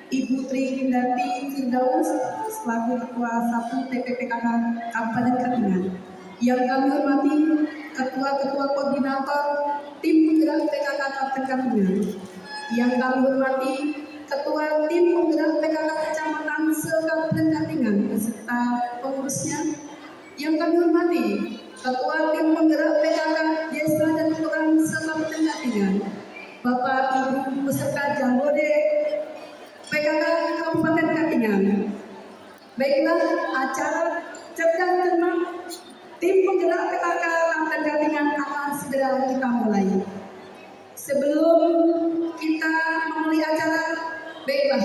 Ibu Tri Kindati Firdaus selaku Ketua 1 TPPKK Kabupaten Katingan. Yang kami hormati Ketua-Ketua Koordinator Tim Penggerak PKK Kabupaten Katingan. Yang kami hormati Ketua Tim Penggerak PKK Kecamatan se-Kabupaten Katingan beserta pengurusnya. Yang kami hormati Ketua Tim Penggerak PKK Desa dan Kelurahan se-Kabupaten Katingan, Bapak Ibu beserta Jambore PKK Kabupaten Katingan. Baiklah, acara cerdas cermat Tim Penggerak PKK Kabupaten Katingan akan segera kita mulai. Sebelum kita memulai acara, baiklah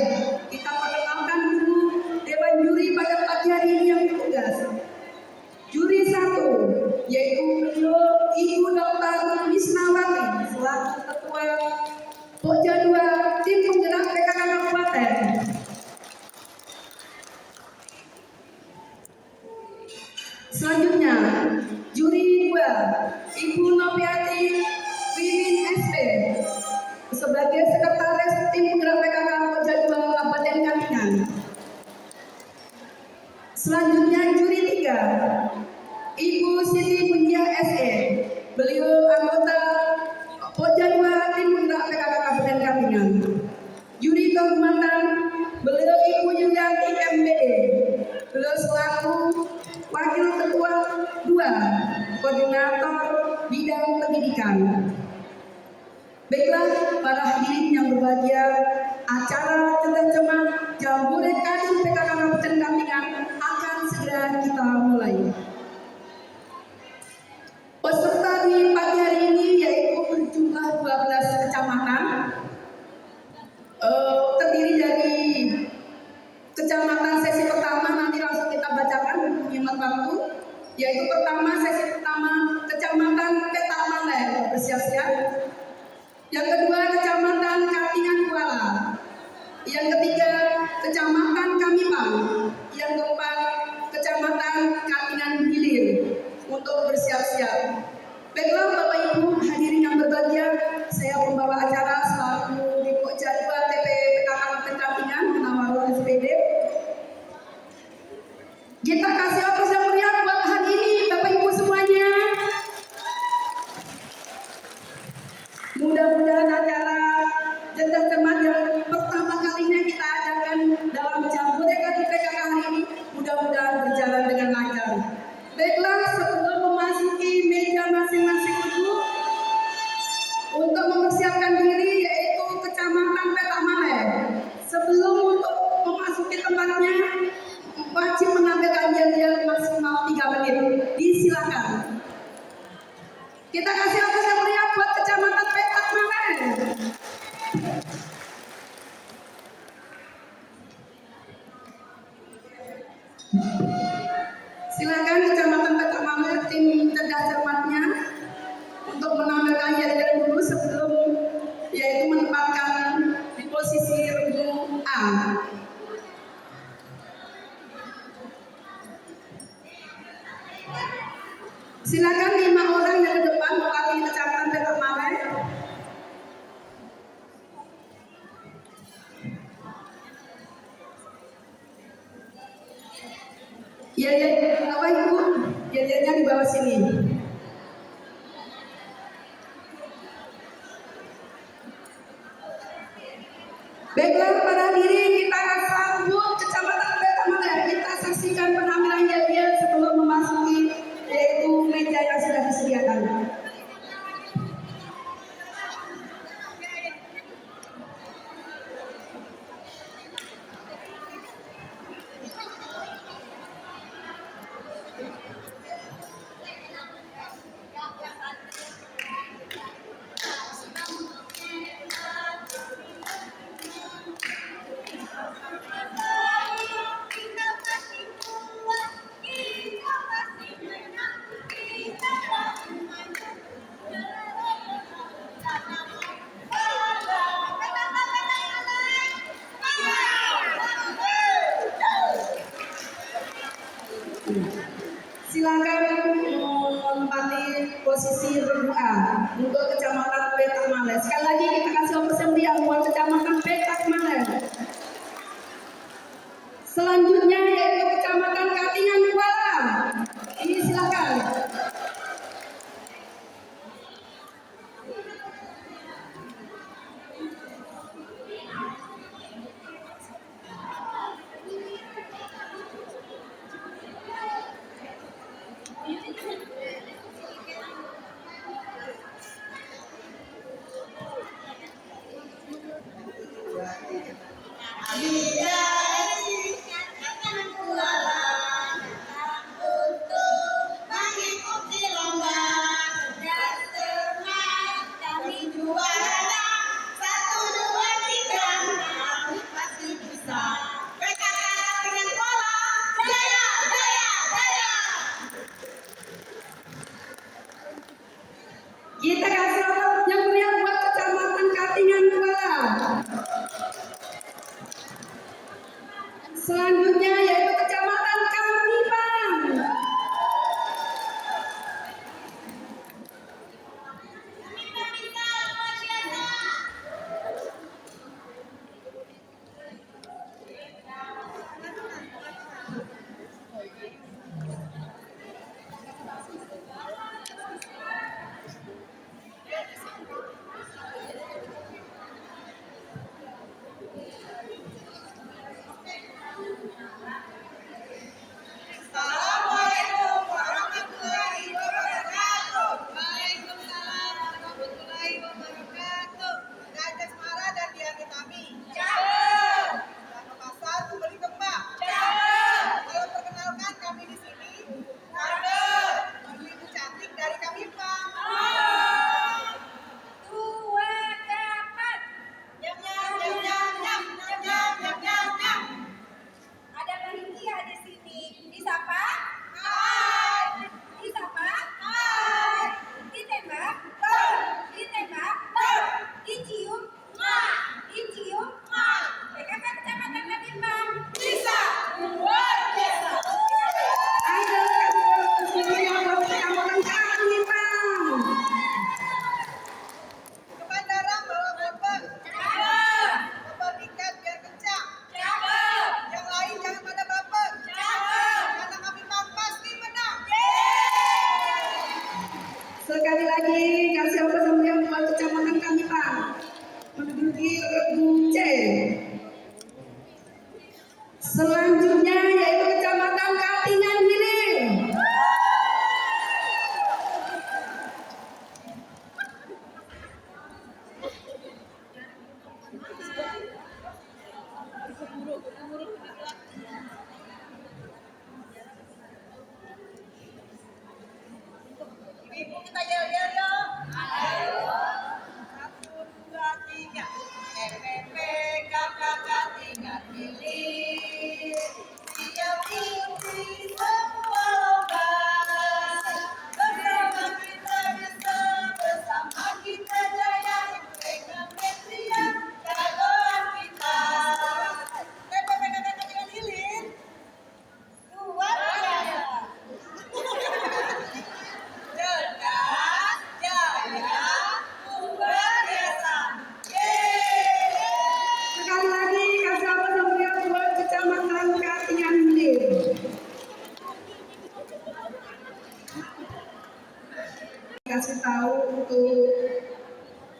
kita perkenalkan dulu Dewan Juri pada pagi hari ini yang bertugas. Juri 1 yaitu beliau Ibu Dr. Wisnawati selaku Ketua Pokja 2 Tim Penggerak PKK Kabupaten. Selanjutnya, juri 2 Ibu Noviati Wiwin SP sebagai Sekretaris Tim Penggerak PKK Pokja 2 Kabupaten Katingan. Selanjutnya, juri 3 Ibu Siti Punja SE, beliau anggota Pokja 2 Tim Penggerak PKK Kabupaten Katingan. Juri kehormatan beliau Ibu Yulianti MBE, beliau selaku Wakil Ketua 2 Koordinator Bidang Pendidikan. Baiklah para hadirin yang berbahagia, acara cerdas cermat Jambore Kadin PKK Kabupaten Katingan akan segera kita mulai. Peserta di pagi hari ini yaitu berjumlah 12 kecamatan, terdiri dari kecamatan sesi pertama, nanti langsung kita bacakan mengingat waktu, yaitu pertama sesi pertama Kecamatan Petak Maleh, bersiap-siap. Yang kedua Kecamatan Katingan Kuala. Yang ketiga Kecamatan Kamipang. Yang keempat Kecamatan Katingan Hilir, untuk bersiap-siap. Baiklah Bapak Ibu hadirin yang berbahagia, saya pembawa acara selaku di Pokja 2 TPPKK Kabupaten Katingan Menawar SPD. Kita kasih aplaus yang meriah buat hari ini Bapak Ibu semuanya. Mudah-mudahan acara cerdas cermat yang pertama kalinya kita adakan dalam Jambore Kadin PKK hari ini mudah-mudahan berjalan dengan lancar. Baiklah, sebelum memasuki meja masing-masing dulu untuk mempersiapkan diri yaitu Kecamatan Petak Maleh. Sebelum untuk memasuki tempatnya wajib menampilkan yel-yel maksimal 3 menit. Disilakan. Kita kasih aplaus yang meriah buat Kecamatan Petak Maleh. Silakan Kecamatan Petak Maleh tim cerdas cermatnya untuk menampilkan yel-yel dulu sebelum yaitu menempatkan di posisi regu A. Silakan 5 orang yang ke depan mewakili Kecamatan Petak Maleh. Ya, Bapak Ibu, yel-yelnya di bawah sini. Baiklah para hadirin, kita sambut Kecamatan Petak Maleh. Kita saksikan penampilan yel-yel sebelum memasuki yaitu meja yang sudah disediakan. Silakan menempati posisi regu A untuk Kecamatan Petak Maleh. Sekali lagi kita kasih aplaus yang meriah buat Kecamatan Petak Maleh. Selanjutnya yaitu Kecamatan Katingan Kuala. Ini silakan. Kita kasih selamat yang meriah buat Kecamatan Katingan Kuala. Selanjutnya yaitu Kecamatan Kamipang. Sekali lagi kasih aplaus yang meriah buat Kecamatan Kamipang. Menduduki regu C. Selanjutnya yaitu Kecamatan Katingan Hilir. Ibu kita yel-yel yuk. Ayo. 1, 2, 3. EPP KKK 3 Hilir. Siap ikuti semua lomba. Bersama kita bisa, bersama kita jaya. Geometria jagoan kita. EPP KKK 3 Hilir. Luar biasa. Cerdas, jaya, luar biasa. Sekali lagi kasih aplaus yang meriah buat Kecamatan Katingan Hilir. Kasih tahu untuk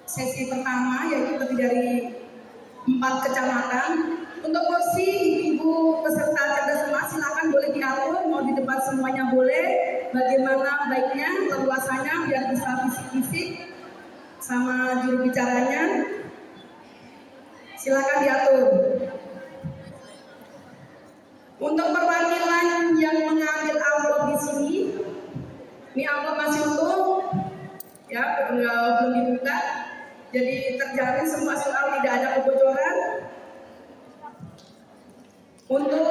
sesi pertama yaitu terdiri dari 4 kecamatan. Untuk kursi ibu peserta cerdas semua silakan boleh diatur, mau di depan semuanya boleh. Bagaimana baiknya leluasannya biar bisa fisik-fisik sama juru bicaranya. Silakan diatur. Untuk perwakilan yang mengambil amplop di sini, ini amplop masih utuh, ya belum dibuka. Jadi terjamin semua soal tidak ada kebocoran. Untuk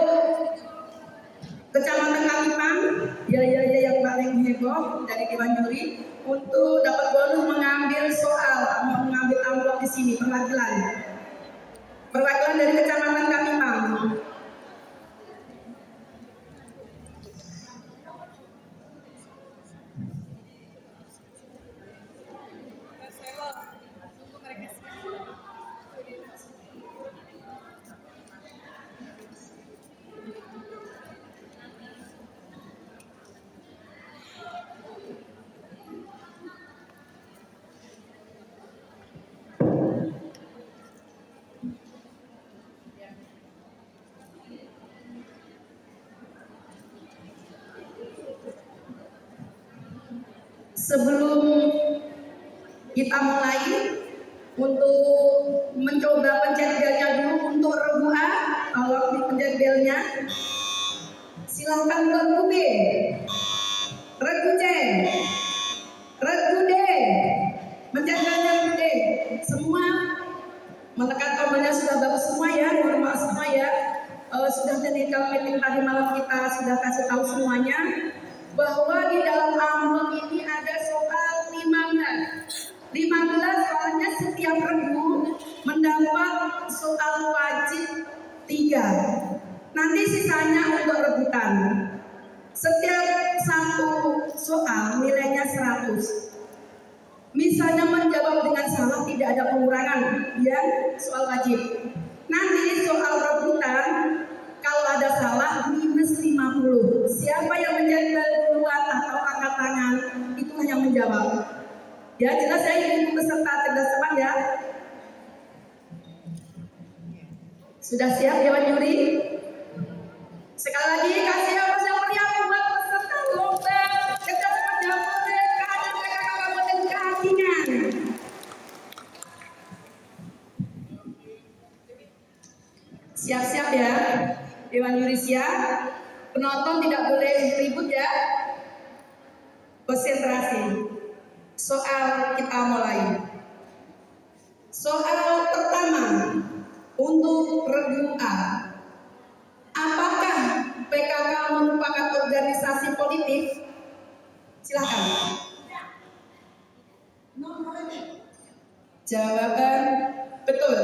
Kecamatan Kamipang, ya yang paling heboh dari Dewan Juri untuk dapat bonus mengambil soal, mengambil amplop di sini perwakilan dari Kecamatan Kamipang. Sebelum kita mulai untuk mencoba pencet belnya dulu untuk regu A, kalau di pencet belnya silahkan regu B, regu C, regu D, pencet belnya regu D. Semua menekan tombolnya sudah bagus semua ya, normal semua ya. Sudah technical meeting tadi malam kita sudah kasih tahu semuanya bahwa di dalam amplop ini ada soal 15 soalnya setiap regu mendapat soal wajib 3. Nanti sisanya untuk rebutan. Setiap satu soal nilainya 100. Misalnya menjawab dengan salah tidak ada pengurangan, ya, soal wajib. Nanti soal rebutan kalau ada salah minus 50. Siapa yang menjadi duluan atau angkat tangan itulah yang menjawab. Ya, jelas ya ini peserta cerdas cermat ya. Sudah siap Dewan Juri? Sekali lagi kasih apa yang meriah buat peserta lomba cerdas cermat dapur PKK dan PKK Kabupaten Katingan. Siap-siap ya, Dewan Juri siap. Penonton tidak boleh ribut ya. Konsentrasi. Soal kita mulai. Soal pertama untuk regu A. Apakah PKK merupakan organisasi politik? Silakan. Jawaban betul.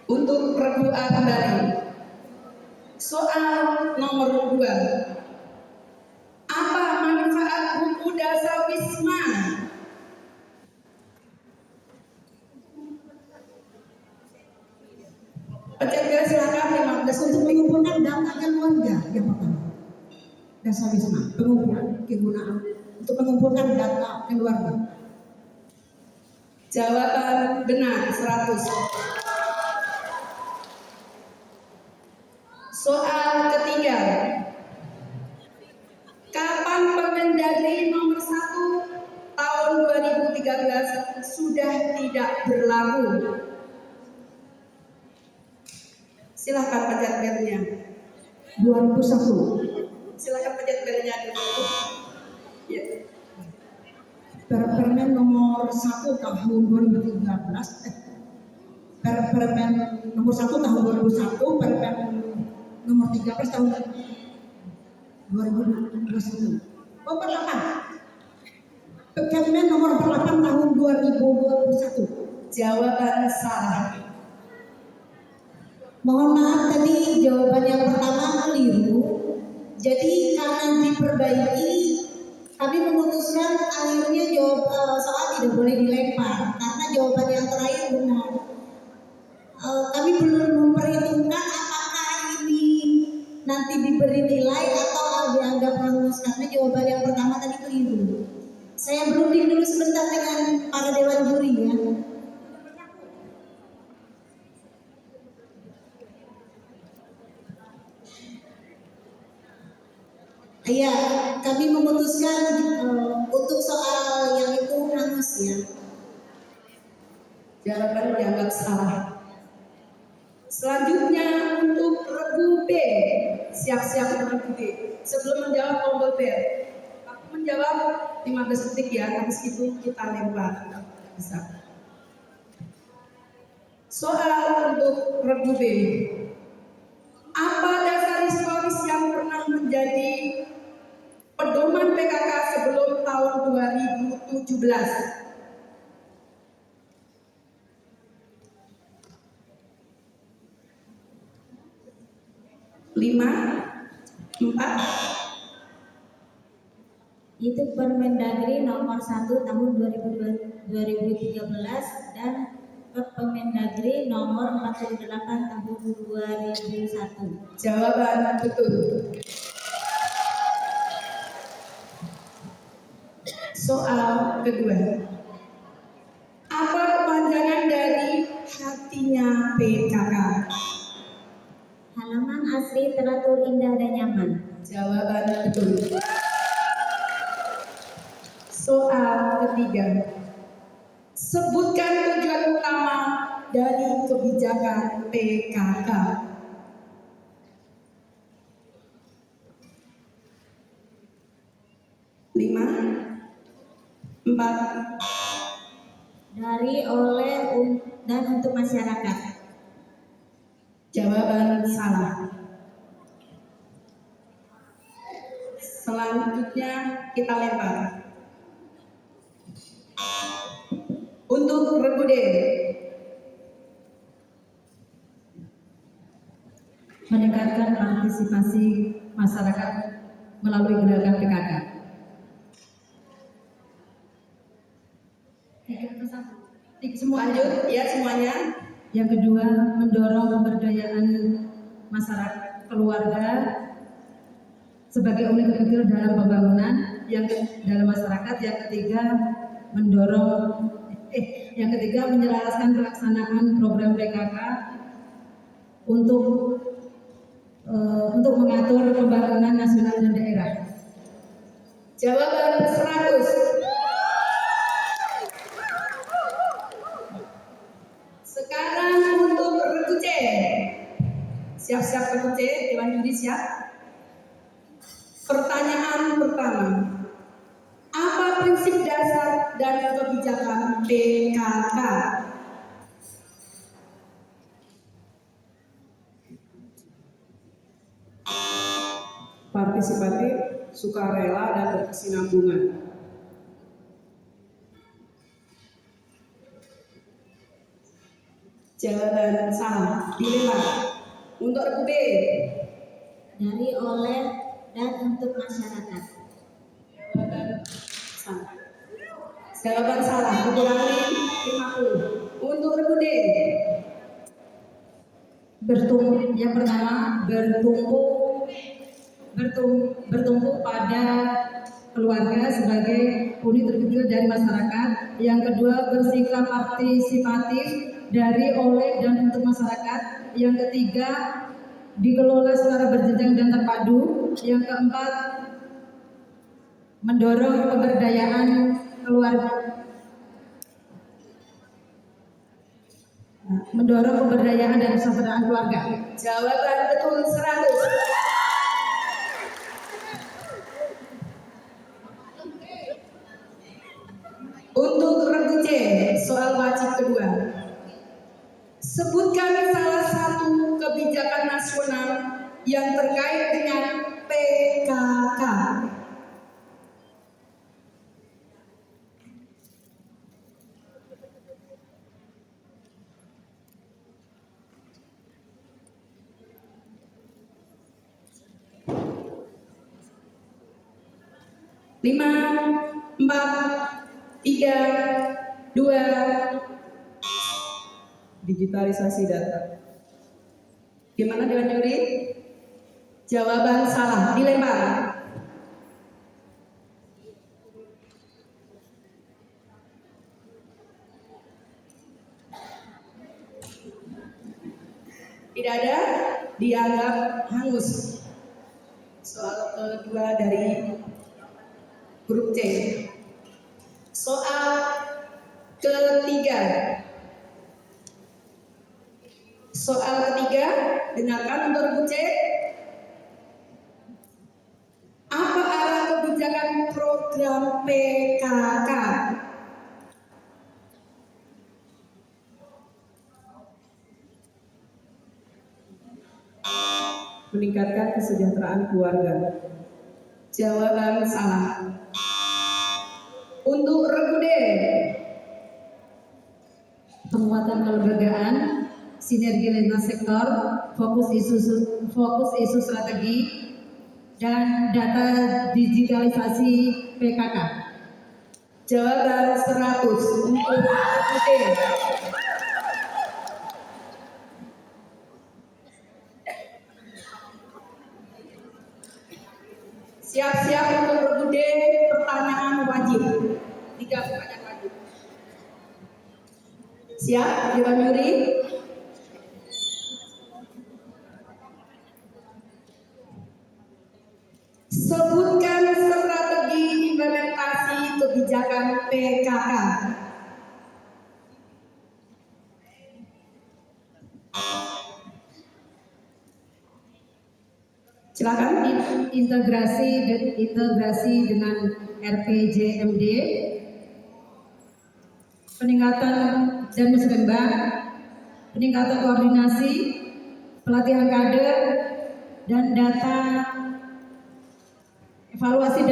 Untuk regu A kembali. Soal nomor 2. Apa manfaat buku dasar Wisma? Pencet garis silakan 15 Untuk mengumpulkan data keluarga yang pertama. Dasar Wisma, pengumpulan kegunaan untuk mengumpulkan data keluarga. Jawaban benar 100. Soal ketiga. Kapan Permendagri nomor 1 tahun 2013 sudah tidak berlaku? Silahkan pencet belnya. 2001. Silahkan pencet belnya dulu. Ya. Permen nomor 1 tahun 2013. Permen nomor 1 tahun 2001. Permen nomor 13 tahun 2021. Oh, per-8. Permen nomor 8 tahun 2021. Jawaban salah. Mohon maaf tadi jawaban yang pertama keliru. Jadi karena diperbaiki, kami memutuskan akhirnya soal tidak boleh dilempar karena jawaban yang terakhir benar. Kami belum memperhitungkan apakah ini nanti diberi nilai atau dianggap hangus karena jawaban yang pertama tadi keliru. Saya berunding dulu sebentar dengan para dewan juri ya. Iya, kami memutuskan untuk soal yang itu hangus ya. Jawaban dianggap salah. Selanjutnya untuk regu B. Siap-siap untuk regu B. Sebelum menjawab tombol bel. Aku menjawab 15 detik ya, habis itu kita lempar. Bisa. Soal untuk regu B. Apa dasar historis yang pernah menjadi pedoman PKK sebelum tahun 2017? 5, 4. Itu Permendagri nomor 1 tahun 2013 dan Permendagri nomor 48 tahun 2001. Jawaban betul. Soal kedua. Apa kepanjangan dari hatinya PKK? Halaman AC asri, teratur, indah, dan nyaman. Jawaban betul. Soal ketiga. Sebutkan tujuan utama dari kebijakan PKK. 5, 4, Dari, oleh, dan untuk masyarakat. jawaban salah. Selanjutnya kita lempar. Untuk regu D. Meningkatkan partisipasi masyarakat melalui gerakan PKK. Lanjut ya semuanya. Yang kedua, mendorong pemberdayaan masyarakat keluarga sebagai unit terkecil dalam pembangunan dalam masyarakat. Yang ketiga, menyelaraskan pelaksanaan program PKK untuk mengatur pembangunan nasional dan daerah. Jawaban 100. Sekarang untuk regu C. Siap-siap regu C, Dewan Juri siap. Pertanyaan pertama. Apa prinsip dasar dari kebijakan PKK? Partisipatif, sukarela, dan berkesinambungan. Jawaban salah. Dilempar. Untuk regu B. Dari, oleh, dan untuk masyarakat. Salah. Jawaban salah. Dikurangi 50. Untuk regu D. Yang pertama, bertumpu pada keluarga sebagai unit terkecil dari masyarakat. Yang kedua, bersikap partisipatif dari, oleh, dan untuk masyarakat. Yang ketiga, dikelola secara berjenjang dan terpadu. Yang keempat, mendorong pemberdayaan keluarga. Mendorong pemberdayaan dan kesejahteraan keluarga. Jawaban betul 100. Untuk regu C, soal wajib kedua. Sebutkan salah satu kebijakan nasional yang terkait dengan PKK. Lima, 4, 3, 2. Digitalisasi data. Gimana Dewan Juri? Jawaban salah. Dilempar. Tidak ada, dianggap hangus. Soal kedua dari grup C. Soal ketiga. Soal ketiga, dengarkan untuk grup C. Apa arah kebijakan program PKK? Meningkatkan kesejahteraan keluarga. Jawaban salah. Untuk regu D. Penguatan kelembagaan, sinergi lintas sektor, fokus isu strategi, dan data digitalisasi PKK. Jawaban 100 untuk regu D. Siap-siap untuk regu D, pertanyaan wajib. 3 pertanyaan wajib. Siap, Dewan Juri? Silakan. Integrasi dengan RPJMD, peningkatan dan musrembang, peningkatan koordinasi, pelatihan kader, dan evaluasi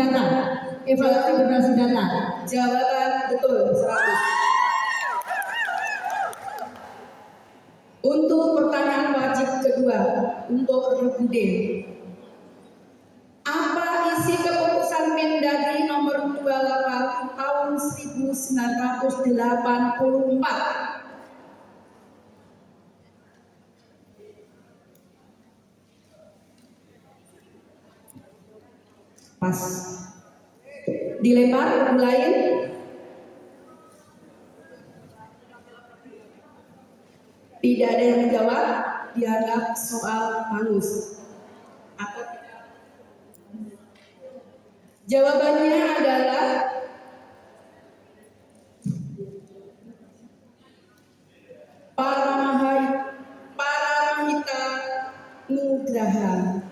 berbasis data. Jawaban betul 100. Untuk pertanyaan wajib kedua untuk Rebude. Apa isi keputusan Mendagri nomor 28 tahun 1984? Pas. Dilempar ke lain. Tidak ada yang menjawab, dianggap soal hangus. Atau tidak? Jawabannya adalah Paramahita Nugraha.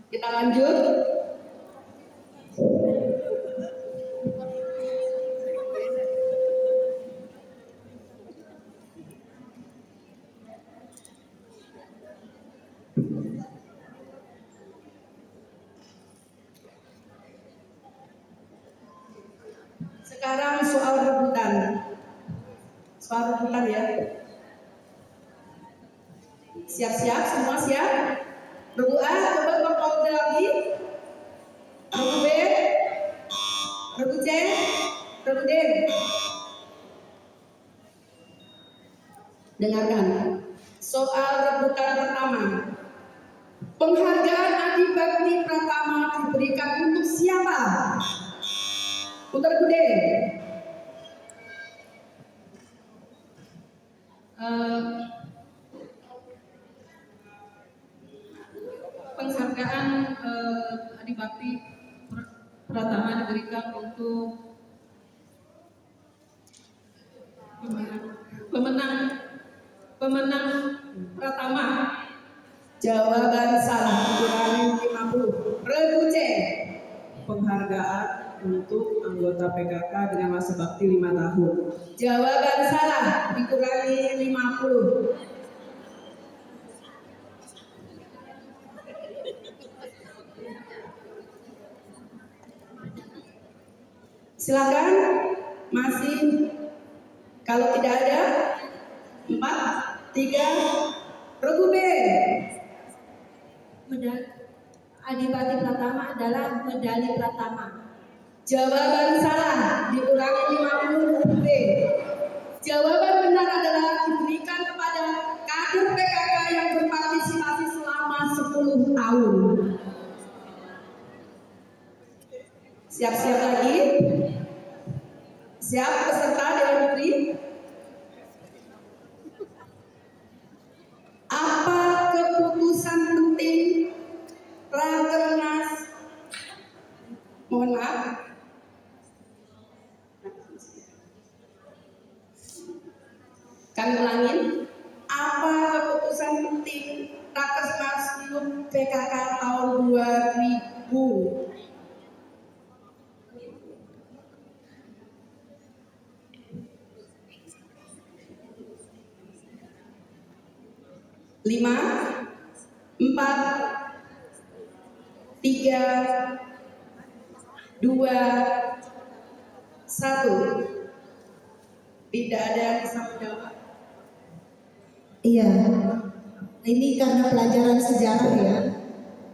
Kita lanjut. Sekarang soal rebutan. Soal rebutan ya. Siap-siap, semua siap? Regu A, coba berkode lagi. Regu B, regu C, regu D. Dengarkan. Soal rebutan pertama. Penghargaan Adi Bakti Pratama diberikan untuk siapa? Untuk regu D. Penghargaan Adi Bakti Pratama diberikan untuk pemenang Pratama. Jawaban salah, dikurangi 50. Regu C. Penghargaan untuk anggota PKK dengan masa bakti 5 tahun. Jawaban salah, dikurangi 50. Silakan, masih. Kalau tidak ada, 4, 3, regu B. Adipati Pratama adalah medali Pratama. Jawaban salah, dikurangi 50 regu B. Jawaban benar adalah diberikan kepada kader PKK yang berpartisipasi selama 10 tahun. Siap-siap lagi? Siap peserta Dewan Juri? Apa keputusan penting Rakernas? Mohon maaf. Kami ulangin. Apa keputusan penting Rakernas PKK tahun 2000? Lima, 4, 3, 2, 1. Tidak ada yang bisa menjawab. Iya, ini karena pelajaran sejarah ya.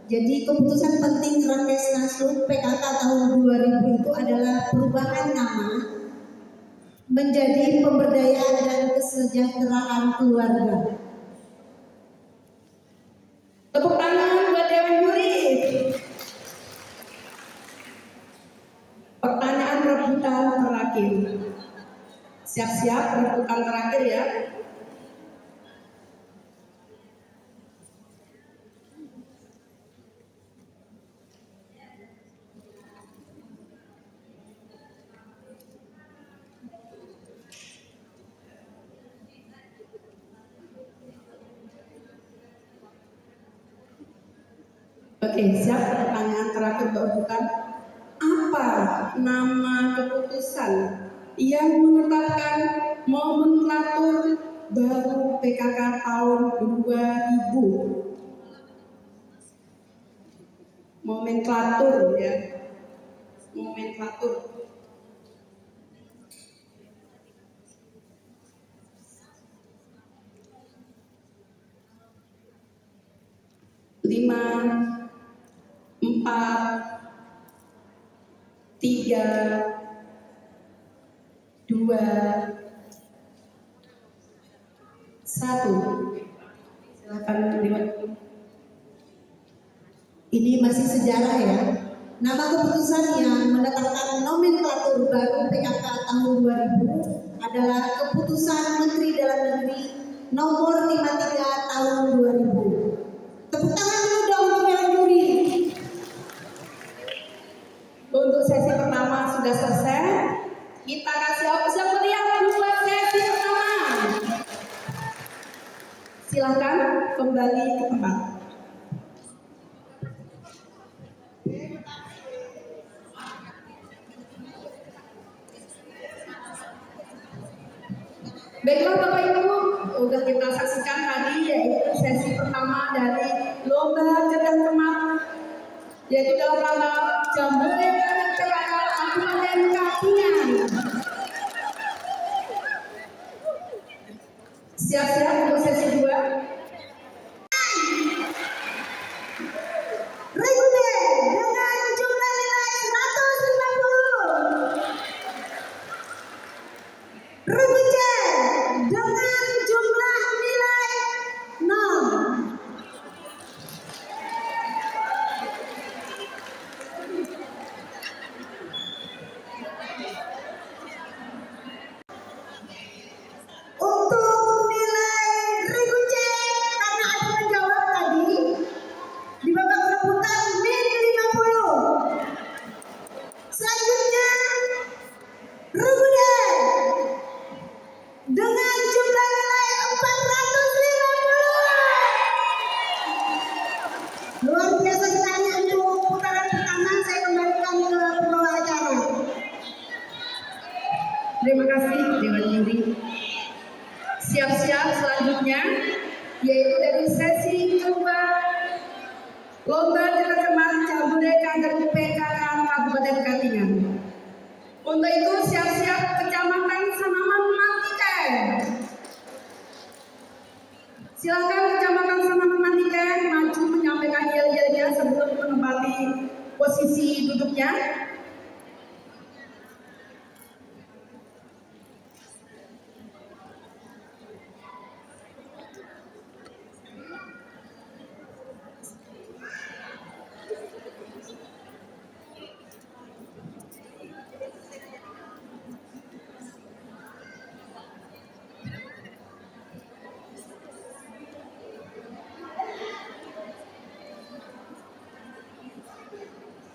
Jadi keputusan penting Rakernas PKK tahun 2000 itu adalah perubahan nama menjadi pemberdayaan dan kesejahteraan keluarga. Tepuk tangan buat Dewan Juri. Pertanyaan rebutan terakhir. Siap-siap rebutan terakhir ya. Oke, siap pertanyaan terakhir berurutan. Apa nama keputusan yang menetapkan nomenklatur baru PKK tahun 2000? Nomenklatur ya, nomenklatur. Lima, 4, 3, 2, 1. Silakan dimulai. Ini masih sejarah ya. Nama keputusan yang menetapkan nomenklatur baru PKK tahun 2000 adalah Keputusan Menteri Dalam Negeri Nomor 53 tahun 2000. Tepuk tangan dulu dong untuk yang juri. Untuk sesi pertama sudah selesai. Kita kasih aplaus yang meriah buat sesi pertama. Silakan kembali ke tempat. Baiklah Bapak Ibu, udah kita saksikan tadi yaitu sesi pertama dari lomba cerdas cermat, yaitu dalam rangka Jambore PKK Kabupaten Katingan. Siap-siap untuk sesi 2. Reguler dengan jumlah nilai 150. Rebujer dengan jumlah nilai 0. Untuk nilai Rebujer karena ada menjawab tadi di babak perebutan min 50. Selanjutnya Rebujer dengan jumlah nilai 450. Luar biasa sekali untuk putaran pertama. Saya kembalikan ke pembawa acara. Terima kasih Dewan Juri. Siap-siap selanjutnya yaitu dari sesi kedua lomba cerdas cermat Jambore PKK Kabupaten Katingan. Untuk itu siap-siap Kecamatan Sanaman Mantiken. Silakan Kecamatan Sanaman Mantiken maju menyampaikan yel-yelnya sebelum menempati posisi duduknya.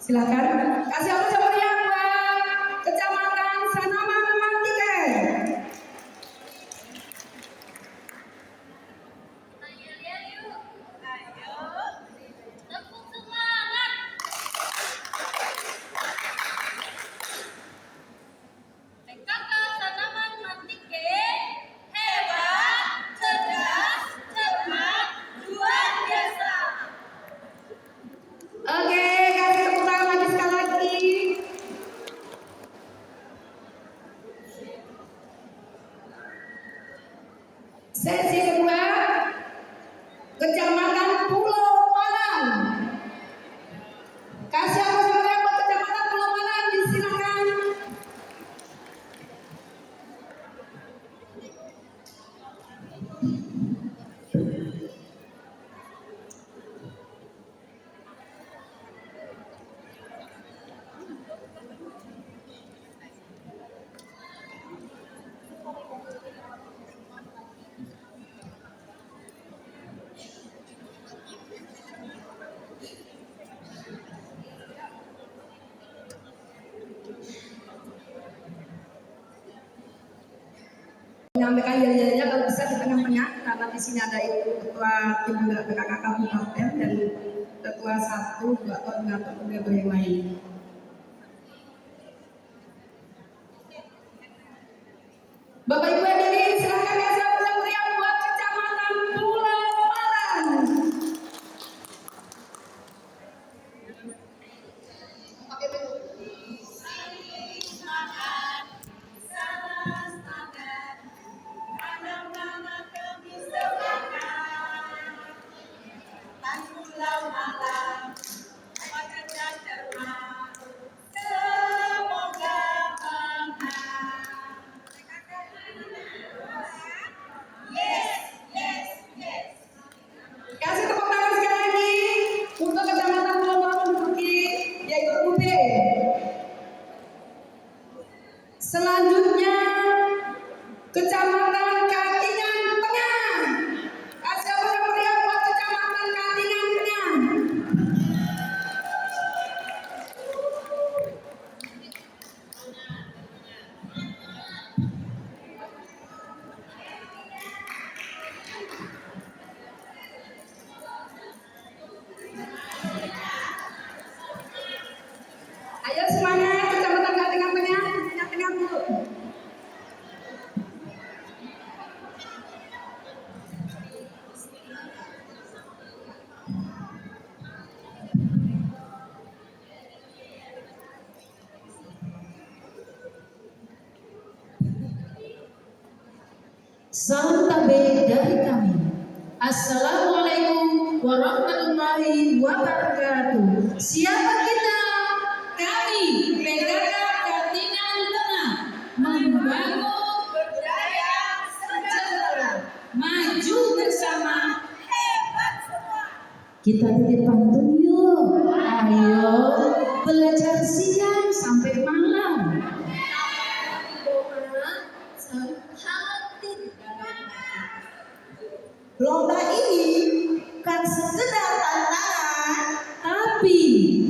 Silakan kasih aplaus yang meriah buat Kecamatan Sanaman Mantiken. Tepuk semangat. PKK Sanaman Mantiken hebat, cerdas, cermat, luar biasa. Oke, kasih tepuk tangan lagi sekali lagi. Sesi kedua Kecamatan Pulau Panang. Kasih aplaus yang meriah buat Kecamatan Pulau Panang. Disilakan. Menyampaikan yel-yelnya kalau bisa di tengah-tengah karena di sini ada Ibu Ketua Tim Penggerak PKK Kabupaten dan ketua 1, 2 koordinator, 3 yang lain. Bapak Ibu hadirin, silakan kasih aplaus yang meriah buat Kecamatan Pulau Malang. Kasih tepuk tangan sekali lagi untuk Kecamatan Pulau Malang Bukit, yaitu UB. Selanjutnya Kecamatan Katingan Tengah. Kasih aplaus yang meriah buat Kecamatan Katingan Tengah. Ayo semuanya Kecamatan Katingan Tengah, Katingan Tengah dulu. Salam tabe dari kami. Assalamualaikum warahmatullahi wabarakatuh. Siapa kita? Kami PKK Katingan Tengah membangun Budaya sejahtera. maju bersama. Hebat semua. Kita titip pantun yuk. Ayo belajar siang sampai malam. Lomba ini kan sekedar tantangan, tapi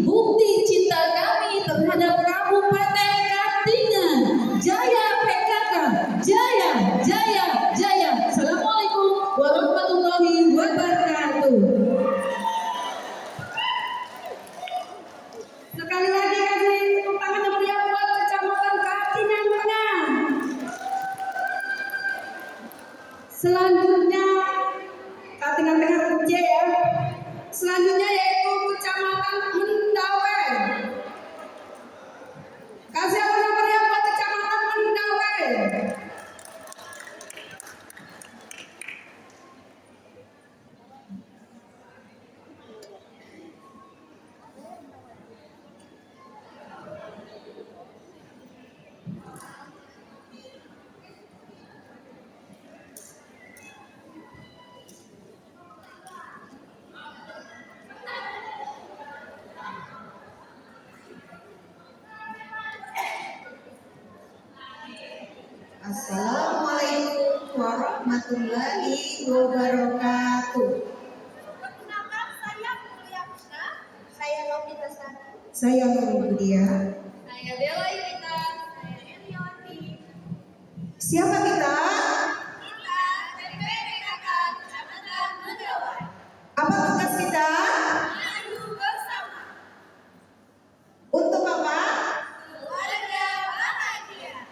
bukti cinta kami terhadap Kabupaten Katingan. Jaya PKK, jaya, jaya, jaya. Assalamualaikum warahmatullahi wabarakatuh. Sekali lagi kasih tepuk tangan yang meriah buat Kecamatan Katingan Tengah. Selanjutnya Katingan Tengah UJ ya. Selanjutnya yaitu Kecamatan Mendawe. Kasih aplaus yang meriah buat Kecamatan Mendawe. Assalamualaikum warahmatullahi wabarakatuh. Perkenalkan saya Mulia Pusna. Saya Novita Sari. Saya Nurul Budia. Saya Bella Yurita. Saya Eriawati. Siapa kita? Kita TPPKK Kecamatan Mendawa. Apa tugas kita? Maju bersama. Untuk apa? Keluarga bahagia.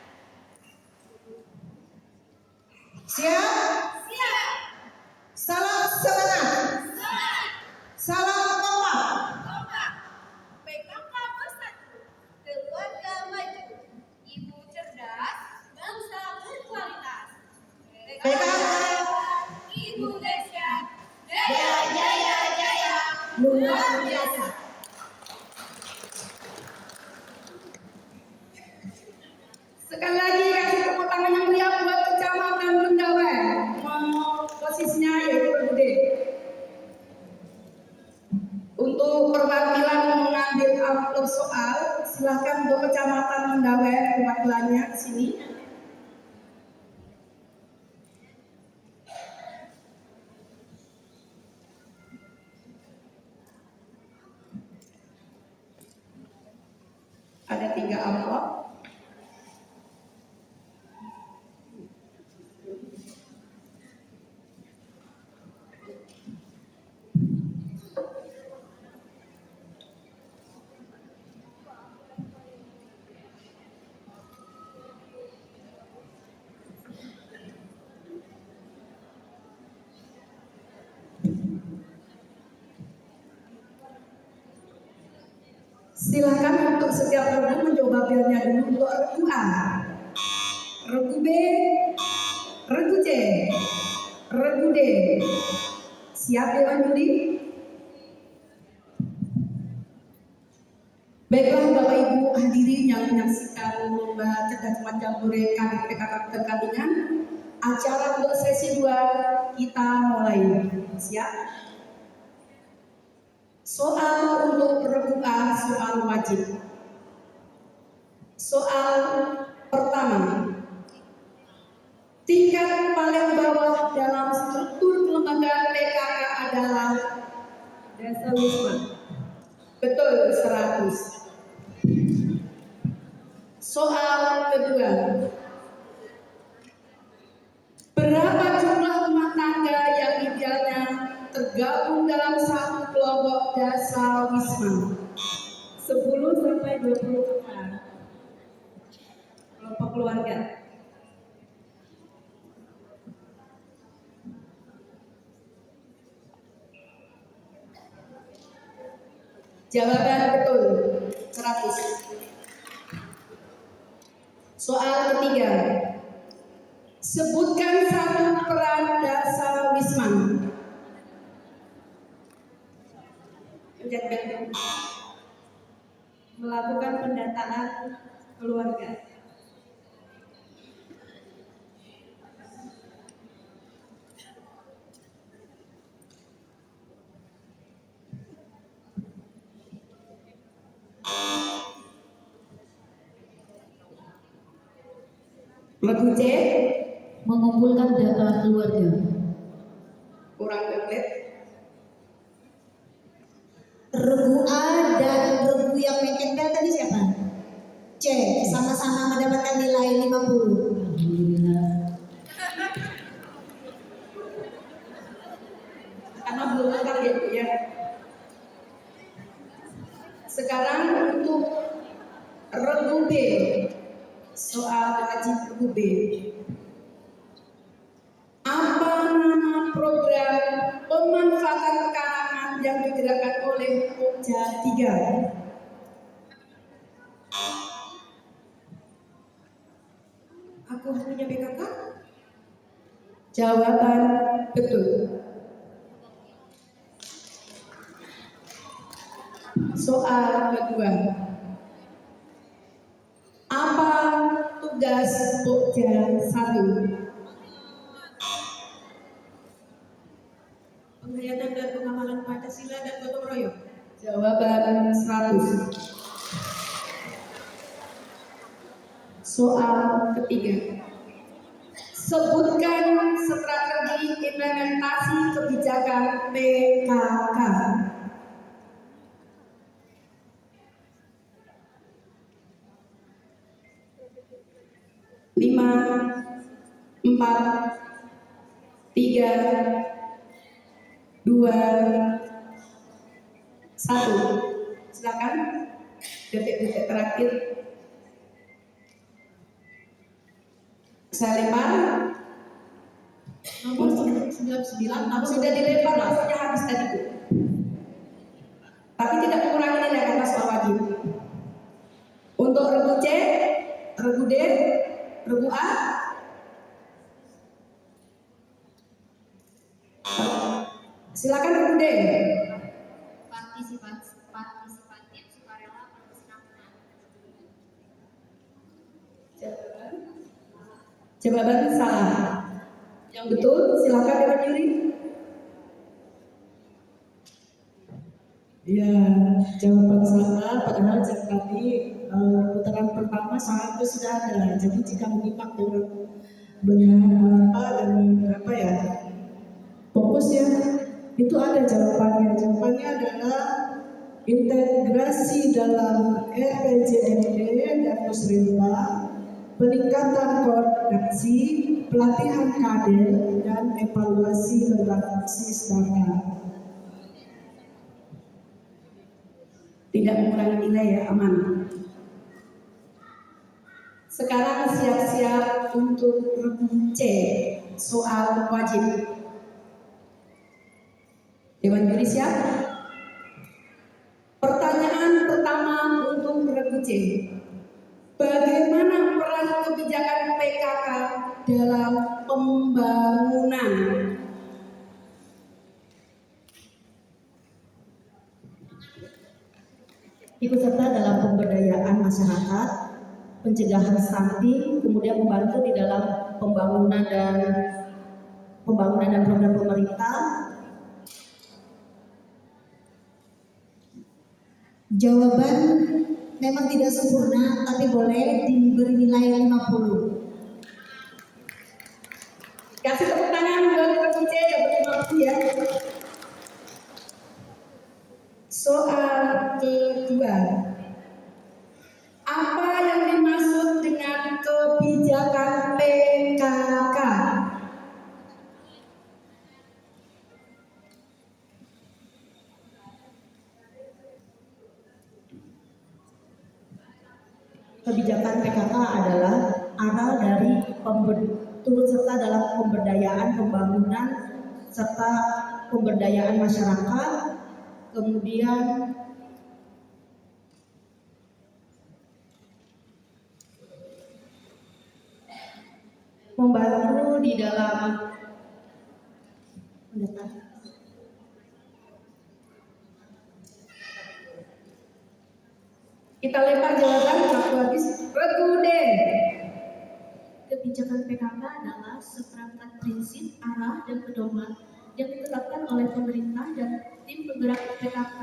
Siap? Siap. Salam semangat. Semangat. Salam kompak. Kompak. PKK bersatu. Keluarga maju. Ibu cerdas. Bangsa berkualitas. PKK. Ibu dahsyat. Jaya, jaya, jaya. Luar biasa. Sekali lagi kasih tepuk tangan yang meriah buat Kecamatan Mendawe. Posisinya yaitu gede. Untuk perwakilan mengambil amplop soal, silakan untuk Kecamatan Mendawe perwakilannya ke sini. Ada 3 amplop. Silakan untuk setiap regu mencoba belnya dulu untuk regu A, regu B, regu C, regu D. Siap Dewan Juri? Baiklah Bapak Ibu hadirin yang menyaksikan lomba cerdas cermat jambore PKK terkandungan. Acara untuk sesi 2 kita mulai. Siap? Soal untuk regu A, soal wajib. Soal pertama. Tingkat paling bawah dalam struktur kelembagaan PKK adalah Desa Wisma. betul 100. Soal kedua. Berapa jumlah rumah tangga yang idealnya tergabung dalam satu kelompok dasar wisma? 10 sampai 20 kakak. Kelompok keluarga. Jawaban betul 100. Soal ketiga. Sebutkan satu peran dasar wisma. Melakukan pendataan keluarga. Regu C Mengumpulkan data keluarga. kurang komplit. Regu A dan regu yang main bel tadi siapa? C, sama-sama mendapatkan nilai 50. Alhamdulillah. Karena belum lengkap ya Bu ya. Sekarang untuk regu B. Soal wajib regu B. Apa nama program pemanfaatan karangan yang digerakkan oleh Pokja 3? Aku punya PKK. Jawaban betul. Soal kedua. Apa tugas Pokja 1? Penghayatan dan pengamalan Pancasila dan gotong royong. Jawaban 100. Soal ketiga. Sebutkan strategi implementasi kebijakan PKK. 5, 4, 3, 2, 1. Silakan. Detik-detik terakhir. Saya lempar. Nomor 99 Sudah dilempar maksudnya habis tadi Bu. Tapi tidak mengurangi nilai karena soal wajib. Untuk regu C, regu D, regu A. Silakan regu D. Partisipatif, sukarela, berkesinambungan. Jawaban salah. Yang betul silakan Dewan Juri. Ya, jawaban salah. Padahal tadi putaran pertama sangat sudah ada. Jadi jika menyimak dengan apa ya fokus ya, itu ada jawabannya. Jawabannya adalah integrasi dalam RPJMD dan Musrembang, peningkatan koordinasi, pelatihan kader, dan evaluasi berbasis data. Tidak mengurangi nilai ya, aman. Sekarang siap-siap untuk regu C, soal wajib. Dewan Juri siap? Pertanyaan pertama C. Bagaimana peran kebijakan PKK dalam pembangunan? Ikut serta dalam pemberdayaan masyarakat, pencegahan stunting, kemudian membantu di dalam pembangunan dan program pemerintah. Jawaban memang tidak sempurna, tapi boleh diberi nilai 50. Kasih tepuk tangan buat Ibu C dapat 50 ya. Soal kedua. Apa yang dimaksud dengan kebijakan PKK? Kebijakan PKK adalah arah dari turut serta dalam pemberdayaan pembangunan serta pemberdayaan masyarakat, kemudian membantu di dalam Kita lempar jawaban waktu habis. Rekuden. Kebijakan PKK adalah seperangkat prinsip, arah, dan pedoman yang ditetapkan oleh pemerintah dan tim penggerak PKK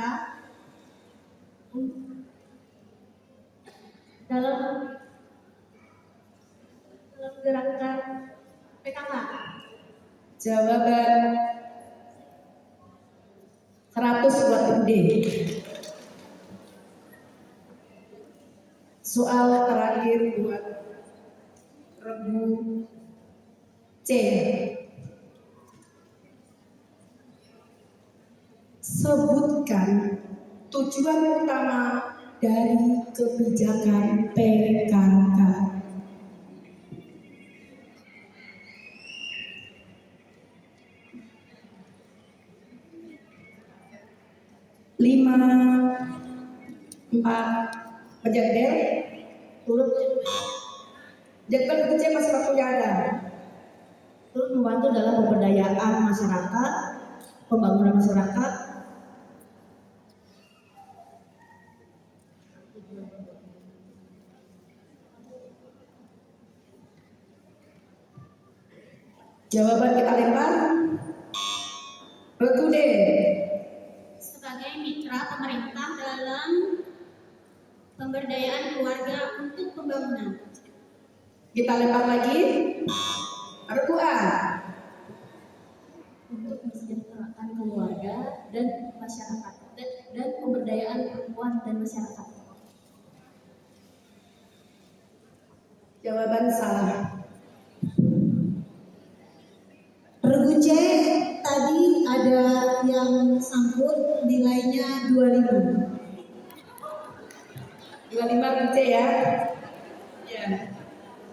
dalam gerakan PKK. Jawaban 100 buat Ibu D. Soal terakhir buat Regu C. Sebutkan tujuan utama dari kebijakan PKK. Lima, 4, penjadel, turut jadwal kerja masih waktunya ada. turut membantu dalam pemberdayaan masyarakat, pembangunan masyarakat, Jawaban kita lempar. Rekuden. Sebagai mitra pemerintah dalam pemberdayaan keluarga untuk pembangunan. Kita lempar lagi. Regu A. Untuk mensejahterakan keluarga dan masyarakat dan pemberdayaan perempuan dan masyarakat. Jawaban salah. Regu C tadi ada yang sangkut nilainya 2000. 25 Regu C ya. Ya.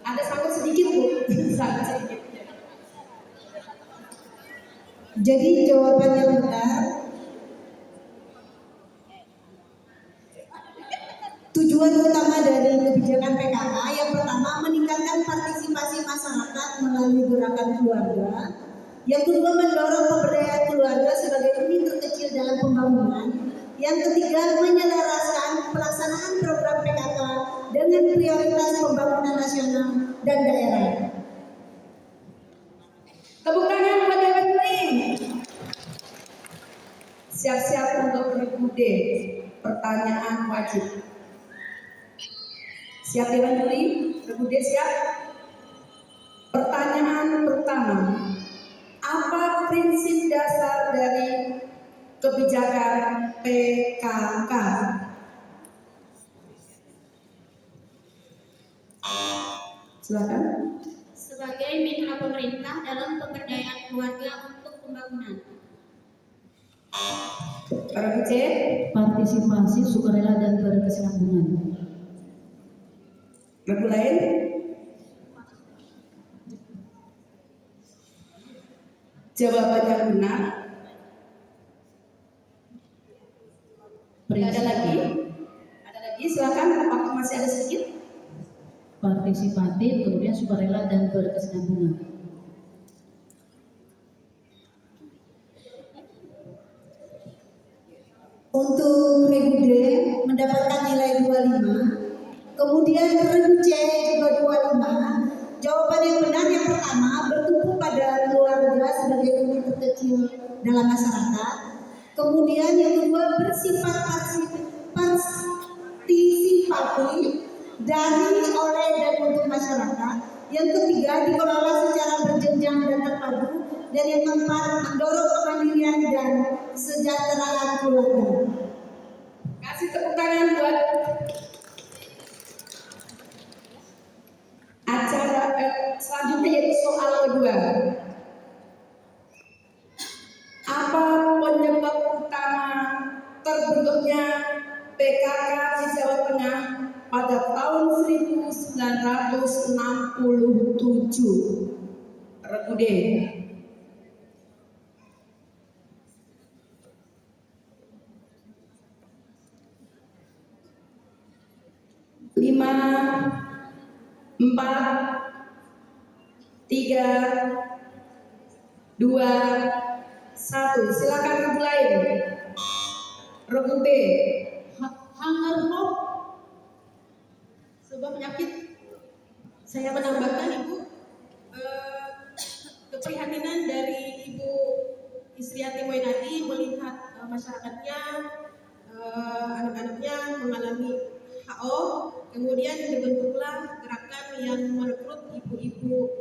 Ada sangkut sedikit Bu. Sangkut sedikit. Jadi jawaban yang benar, tujuan utama dari kebijakan PKK yang pertama meningkatkan partisipasi masyarakat melalui gerakan keluarga. Yang kedua mendorong pemberdayaan keluarga sebagai unit terkecil dalam pembangunan. Yang ketiga menyelaraskan pelaksanaan program PKK dengan prioritas pembangunan nasional dan daerah. Tepuk tangan buat Dewan Juri. Siap-siap untuk Regu D. Pertanyaan wajib. Siap Dewan Juri? Regu D siap? Pertanyaan pertama. Apa prinsip dasar dari kebijakan PKK? Silakan. Sebagai mitra pemerintah dalam pemberdayaan keluarga untuk pembangunan. Regu C. Partisipasi, sukarela, dan berkesinambungan. Regu lain? Jawaban yang benar. Tidak ada lagi. Ada lagi, silakan waktu partisipatif, kemudian sukarela dan berkesinambungan. Untuk regu D mendapatkan nilai 25, kemudian regu C juga 25. Jawaban yang benar yang pertama bertumpu pada keluarga sebagai unit terkecil dalam masyarakat. Kemudian yang kedua bersifat partisipatif dari, oleh, dan untuk masyarakat. Yang ketiga dikelola secara berjenjang dan terpadu. Dan yang keempat mendorong kemandirian dan kesejahteraan keluarga. Kasih tepuk tangan buat acara selanjutnya, yaitu soal kedua. Apa penyebab utama terbentuknya PKK di Jawa Tengah pada tahun 1967? Regu D. Lima, 4, 3, 2, 1. Silakan regu lain. Regu B. Hunger Hop, sebuah penyakit. Saya menambahkan Ibu, keprihatinan dari Ibu Isriati Moinadi melihat masyarakatnya, anak-anaknya mengalami HO, kemudian dibentuklah gerakan yang merekrut ibu-ibu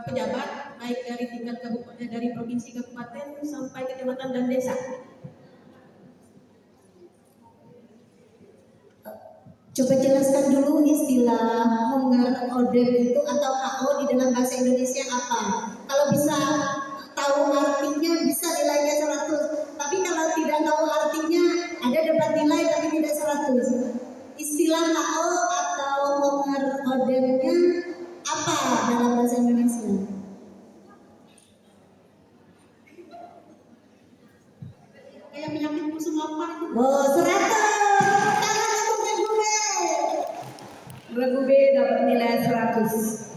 pejabat baik dari tingkat kabupaten, dari provinsi, kabupaten sampai kecamatan dan desa. Coba jelaskan dulu istilah hunger order itu atau HO di dalam bahasa Indonesia apa? Kalau bisa tahu artinya bisa nilainya 100. Tapi kalau tidak tahu artinya ada dapat nilai tapi tidak 100. Istilah HO atau hunger ordernya apa dalam bahasa Indonesia? Kayak penyakit musuh lapar. Oh, 100. Regu B dapat nilai 100.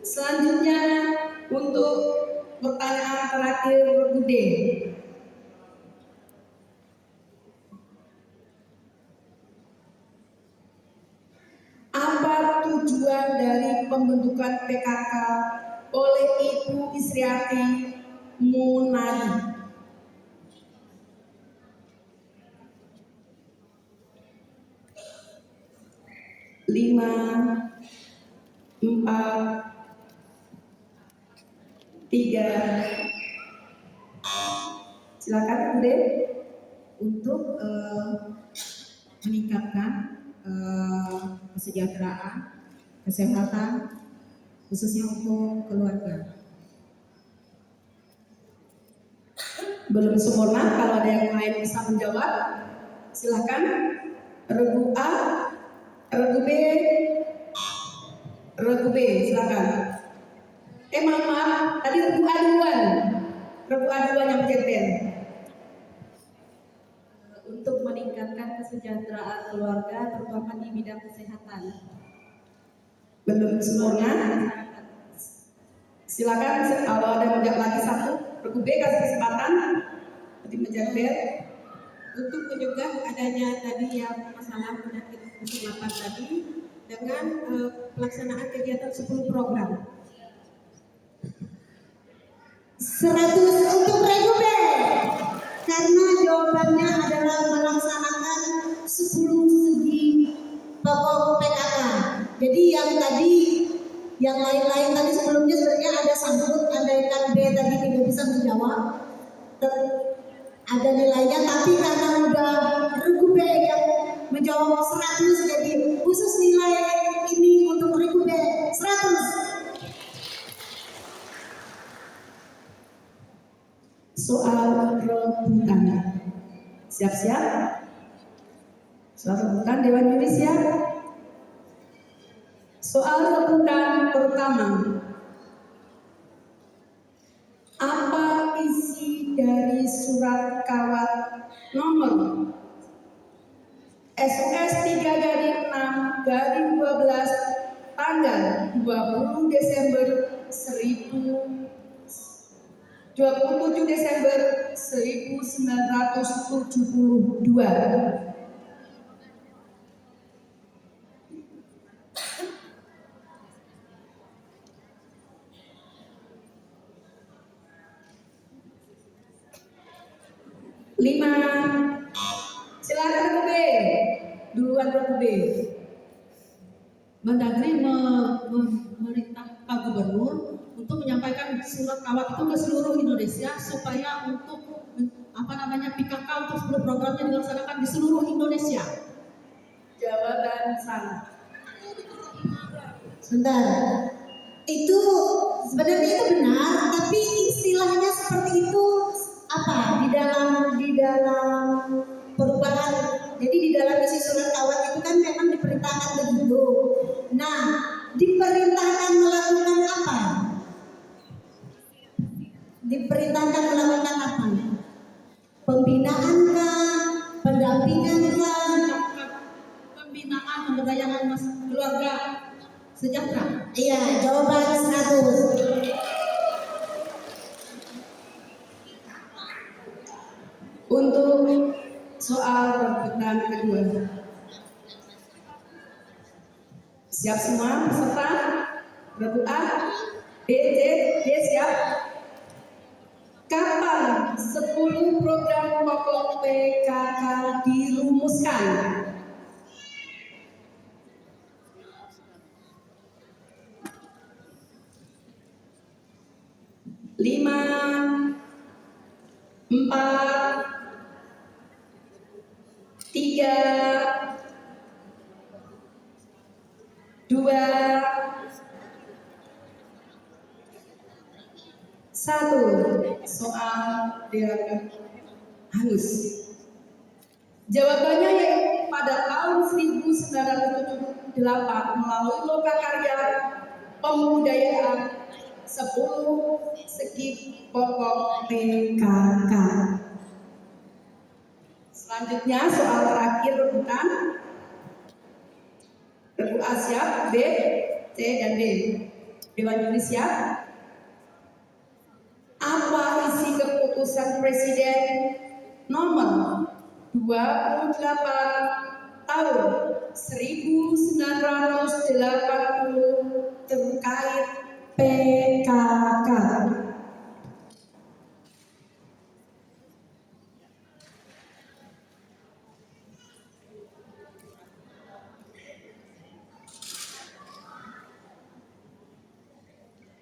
Selanjutnya untuk pertanyaan terakhir regu D. Apa tujuan dari pembentukan PKK oleh Ibu Isriati Moinadi? 5, 4, 3. Silakan Bude. Untuk meningkatkan kesejahteraan, kesehatan, khususnya untuk keluarga. Belum sempurna, kalau ada yang lain bisa menjawab, silakan. Regu A, regu B, regu B, silakan. Maaf, tadi regu A duluan. Regu A duluan yang mencetel. Untuk meningkatkan kesejahteraan keluarga terutama di bidang kesehatan. Belum sempurna. Silakan kalau ada yang menjawab lagi satu. Regu B kasih kesempatan. Tadi mencetel. Untuk mencegah adanya tadi yang masalah penyakit musuh lapar tadi dengan pelaksanaan kegiatan 10 program. 100 untuk regu B. Karena jawabannya adalah melaksanakan 10 segi pokok PKK. Jadi yang lain-lain tadi sebelumnya sebenarnya ada sangkut, andaikan B tadi tidak bisa menjawab, ada nilainya, tapi karena udah regu B yang menjawab 100, jadi khusus nilai ini untuk regu B 100. Soal rebutan. Siap-siap. Soal rebutan Dewan Juri siap. Soal rebutan pertama. Apa isi dari surat kawat nomor SUS 3/6/12 tanggal 20 Desember 27 Desember 1972. Lima, silakan Regu B. Duluan Regu B. Mendagri memerintah Pak Gubernur untuk menyampaikan surat kawat itu ke seluruh Indonesia supaya untuk PKK untuk seluruh programnya dilaksanakan di seluruh Indonesia. Jawaban salah. Sebentar. Itu sebenarnya itu benar, tapi istilahnya seperti itu apa di dalam perubahan. Jadi di dalam isi surat kawat itu kan memang diperintahkan begitu. Nah, diperintahkan melakukan apa? Diperintahkan melakukan apa? Pembinaan kah? Pendampingan kah? Pembinaan pemberdayaan keluarga sejahtera. Iya, jawaban 100. Untuk soal pertanyaan kedua. Siap semua peserta? Regu A, B, C, D siap? Kapan 10 program pokok PKK dirumuskan? 5, 4, 3, 2, 1. Soal dianggap hangus. Jawabannya yaitu pada tahun 1978 melalui lokakarya pembudayaan 10 segi pokok PKK. Selanjutnya soal terakhir rebutan. Regu A siap, B, C, dan D. Dewan juri siap? Apa isi keputusan Presiden nomor 28 tahun 1980 terkait PKK?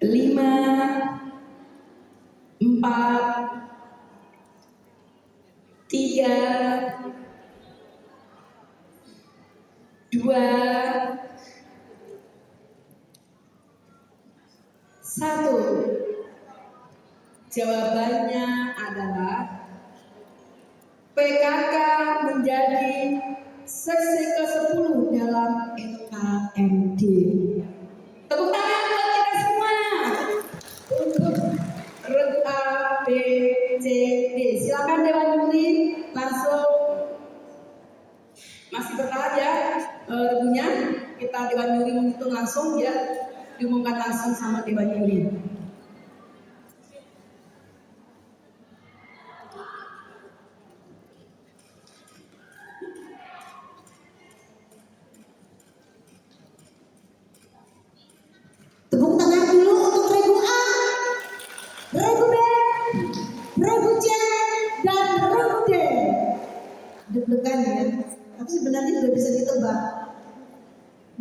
Lima, 4, 3, 2, 1. Jawabannya adalah PKK menjadi seksi ke-10 dalam LKMD. Tepuk tangan buat kita semua untuk regu A, B, C, D. Silakan Dewan Juri langsung masih bertahan ya regunya. Kita Dewan Juri menghitung langsung ya, diumumkan langsung sama Dewan Juri. Tepuk tangan dulu untuk regu A, regu B, regu C, dan regu D. Deg-degan ya, tapi sebenarnya sudah bisa ditebak.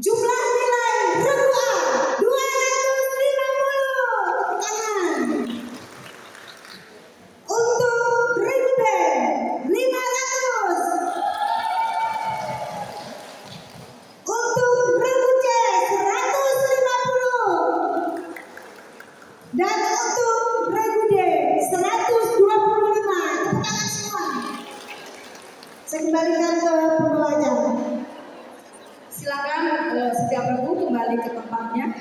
Jumlah nilai regu A 250. Tangan. Untuk regu B 500. Untuk regu C 150. Dan untuk regu D 125. Tepuk tangan semua. Saya kembalikan ke pembelajar. Silakan setiap regu kembali ke tempatnya.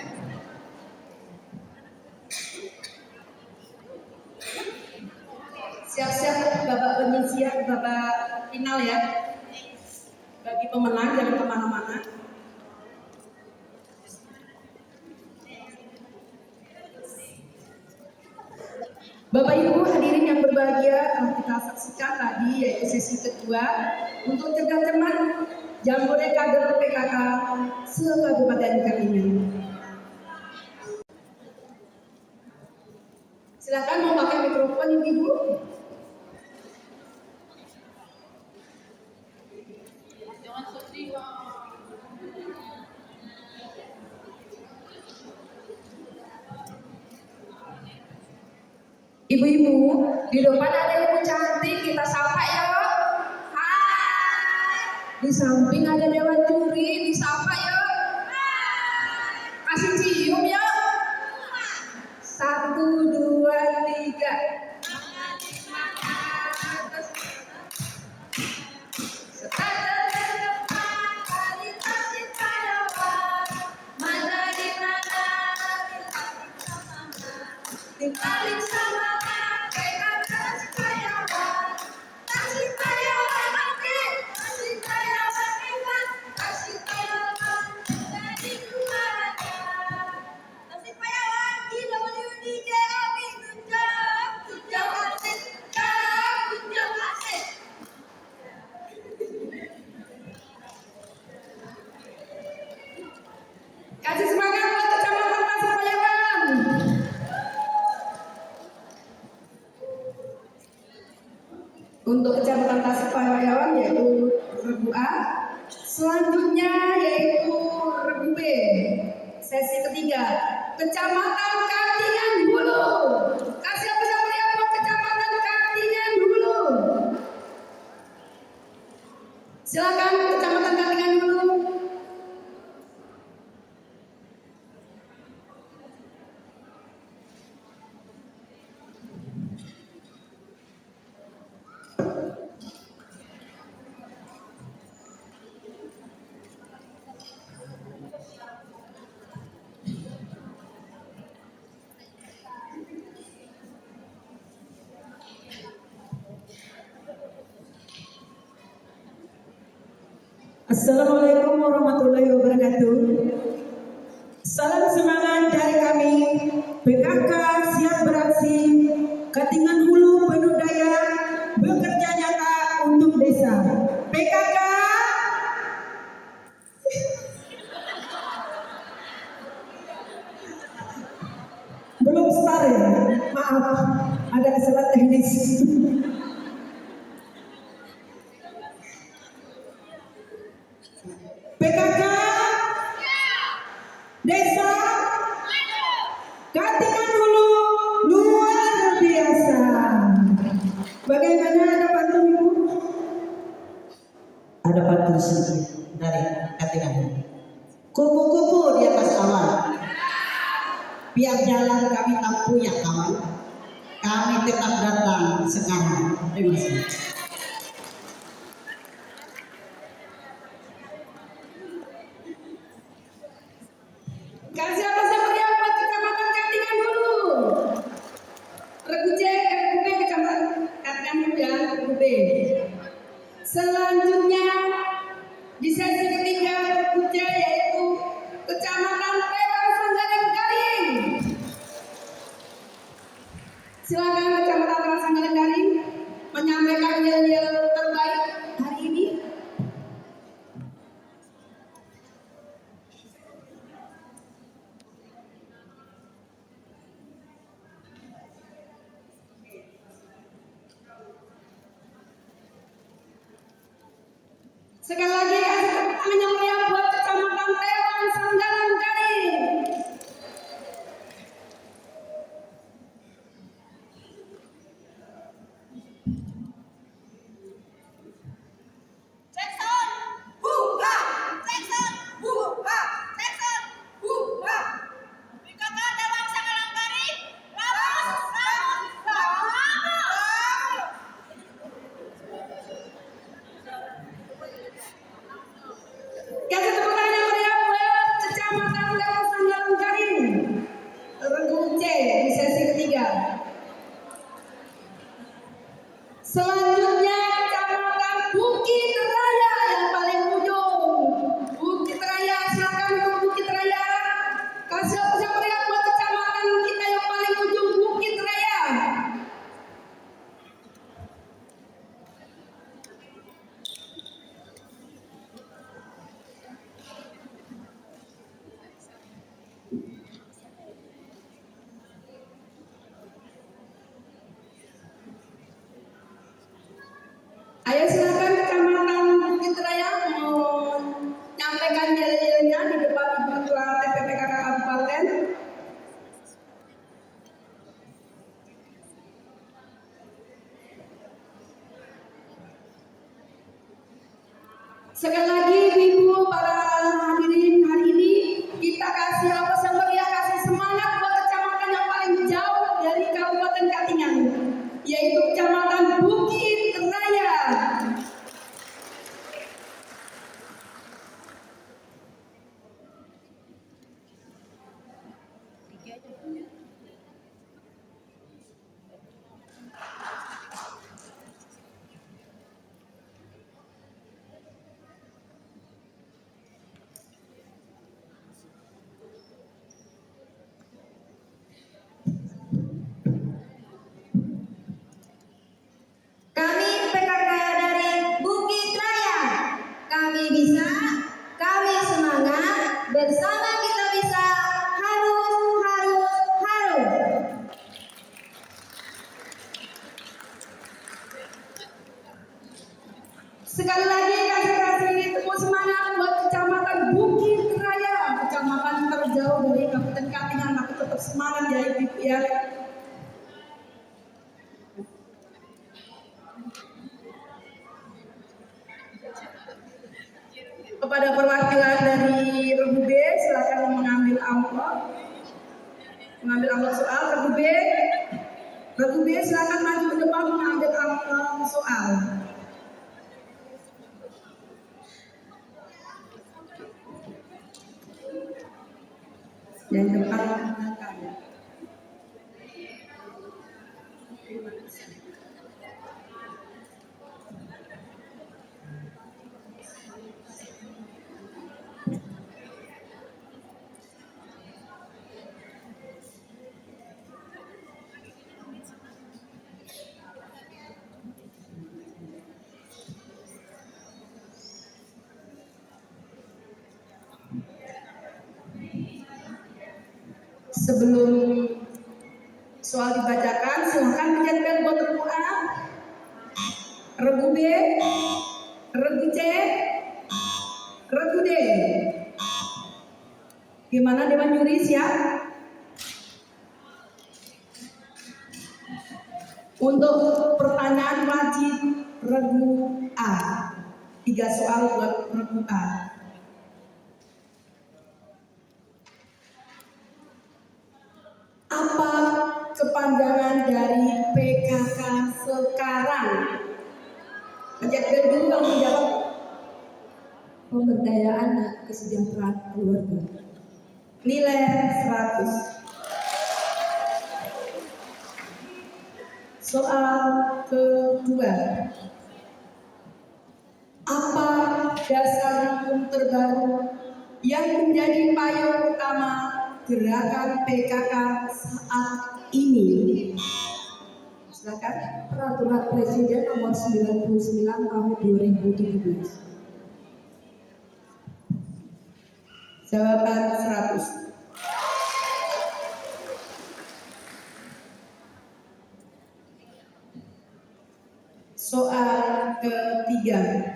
Siap-siap Bapak penyisian, Bapak final ya. Bagi pemenang, jangan kemana-mana. Bapak Ibu hadirin yang berbahagia, telah kita saksikan tadi yaitu sesi kedua untuk cegah teman Jambore Kader PKK se-Kabupaten Katingan. Silakan mau pakai mikrofon Ibu. Ibu-ibu, di depan ada ibu cantik, kita sapa ya. Hai. Di samping ada Dewan Juri, disapa ya. Kasih cium ya. 1, 2, 3. Balik sama PKK Sikayawan, kasih Sikayawan oke, kasih Sikayawan hebat, kasih Sikayawan jadi juara. Kasih Sikayawan di WDJAB tunjang asik, tunjang asik. Kasih semangat buat Kecamatan Tasikmalaya. Untuk Kecamatan Tasikmalaya yaitu Regu A, selanjutnya yaitu Regu B. Sesi ketiga, Kecamatan Katingan Hulu. Kasih apa meriah buat Kecamatan Katingan Hulu. Silakan Kecamatan Katingan Hulu. Assalamualaikum warahmatullahi wabarakatuh. Salam semangat dari kami PKK siap beraksi, Katingan Hulu penuh daya, bekerja nyata untuk desa. PKK belum start ya, maaf ada kesalahan teknis. PKK Desa Katingan Hulu luar biasa. Bagaimana, ada pantun Ibu? Ada pantun sedikit dari Katingan Hulu. Kupu-kupu di atas awan, biar jalan kami tak punya kawan, kami tetap datang sekarang. Terima kasih. Kasih apa meriah buat Kecamatan Katingan Hulu. Regu C, Regu B, Kecamatan Katingan Hulu ya, Regu B. Selanjutnya di sesi ketiga Regu C yaitu Kecamatan Tewan Sanggaling Garing. Silakan Kecamatan Tewan Sanggaling Garing menyampaikan yel-yel terbaik hari ini. Sekali lagi kasih tepuk tangan yang meriah buat Kecamatan Tewan Sanggaling Garing. Kami PKK dari Bukit Raya. Kami bisa, kami semangat, bersama kita bisa, harus, harus, harus. Sekali lagi kasih tepuk semangat buat Kecamatan Bukit Raya, kecamatan terjauh dari Kabupaten Katingan. Aku tetap semangat ya Ibu ya. Kepada perwakilan dari Regu B, silakan mengambil amplop. Mengambil amplop soal Regu B. Regu B silakan maju ke depan mengambil amplop soal. Yang depan menggunakan. Sebelum soal dibacakan, silakan pencet bel buat regu A, regu B, regu C, regu D. Gimana Dewan Juri, siap? Untuk pertanyaan wajib regu A, 3 soal buat regu A. Apa kepanjangan dari PKK sekarang? Pencet bel dulu yang menjawab. Pemberdayaan dan kesejahteraan keluarga. Nilai 100. Soal kedua. Apa dasar hukum terbaru yang menjadi payung utama gerakan PKK saat ini? Silakan. Peraturan Presiden Nomor 99 Tahun 2017. Jawaban 100. Soal ketiga.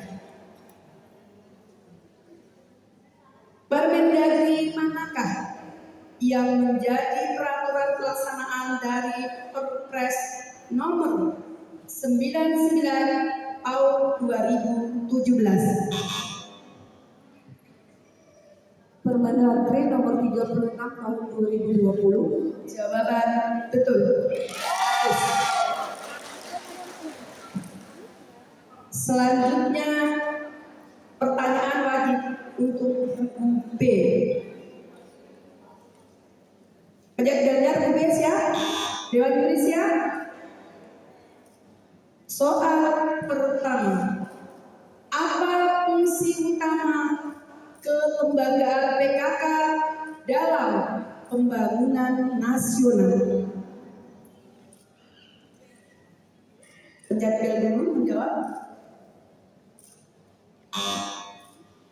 Permendagri manakah yang menjadi peraturan pelaksanaan dari Perpres nomor 99 tahun 2017? Permendagri Nomor 36 Tahun 2020. Jawaban betul. Selanjutnya pertanyaan wajib untuk regu B. Pencet belnya regu B siap? Dewan Juri siap? Soal pertama. Apa fungsi utama kelembagaan PKK dalam pembangunan nasional? Pencet bel dulu menjawab.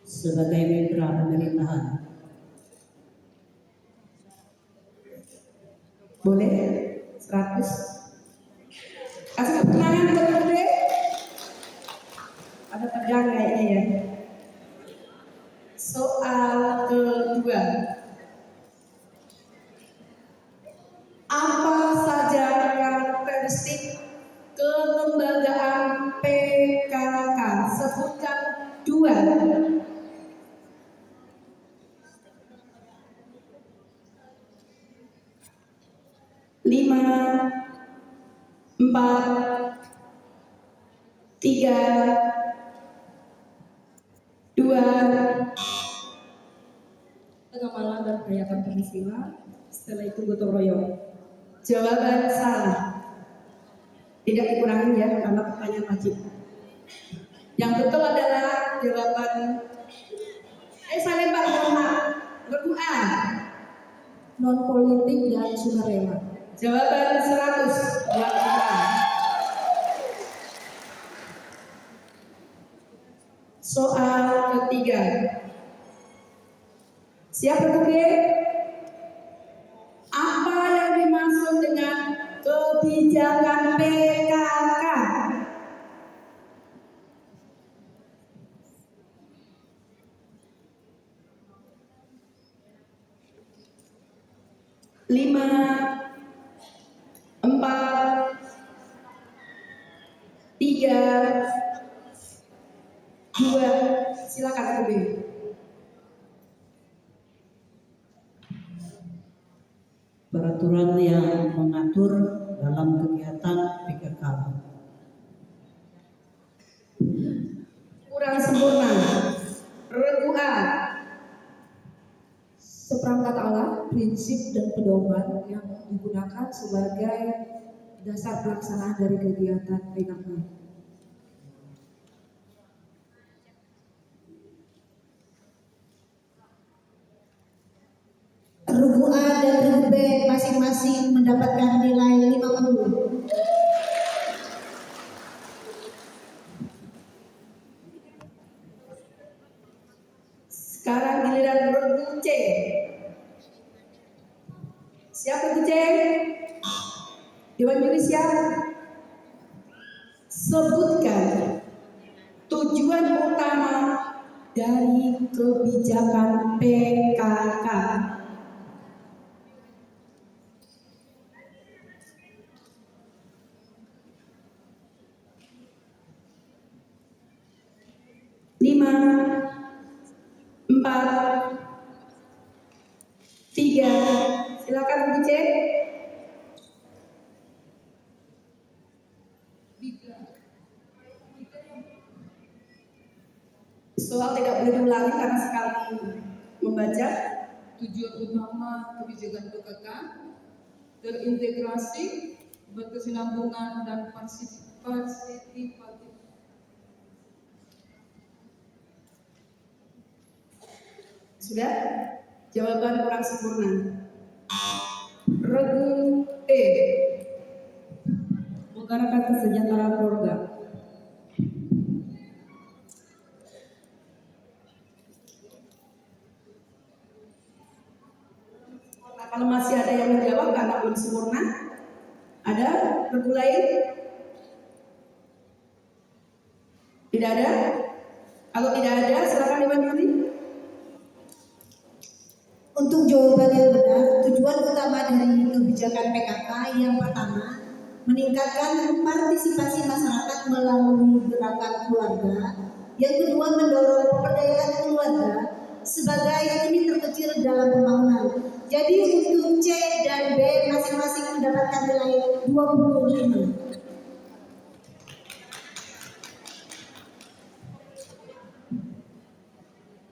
Sebagai mitra pemerintahan. Boleh 100. Kasih tepuk tangan buat Regu B. Ada tegang kayaknya ya. Soal kedua. Apa saja karakteristik kelembagaan PKK? Sebutkan 2. Lima, 4, 3, 2, Pancasila, setelah itu gotong royong. Jawaban salah. Tidak dikurangi ya, karena pertanyaan wajib. Yang betul adalah jawaban saya lempar bola. Regu A. Non politik dan sukarela. Jawaban 100 buat kita. Soal ketiga. Siap regu B? Apa yang dimaksud dengan kebijakan PKK? Lima, 4, 3, 2, silakan regu B. Peraturan yang mengatur dalam kegiatan PKK. Kurang sempurna. Regu A. Seperangkat alat, prinsip dan pedoman yang digunakan sebagai dasar pelaksanaan dari kegiatan PKK. Regu A dan regu B masing-masing mendapatkan nilai 50. Sekarang giliran regu C. Siap regu C? Dewan juri siap? Sebutkan tujuan utama dari kebijakan PKK. Lima, 4, 3, silakan regu C. Soal tidak boleh diulangi karena sekali membaca. Tujuan utama kebijakan PKK terintegrasi, berkesinambungan dan partisipatif. Sudah? Jawaban kurang sempurna. Regu E. Menggerakkan kesejahteraan keluarga. Nah, kalau masih ada yang menjawab karena belum sempurna, ada regu lain? Tidak ada? Kalau tidak ada, silakan Dewan Juri. Untuk jawaban yang benar, tujuan utama dari kebijakan PKK yang pertama, meningkatkan partisipasi masyarakat melalui gerakan keluarga. Yang kedua, mendorong pemberdayaan keluarga sebagai unit terkecil dalam pembangunan. Jadi untuk C dan B masing-masing mendapatkan nilai 25.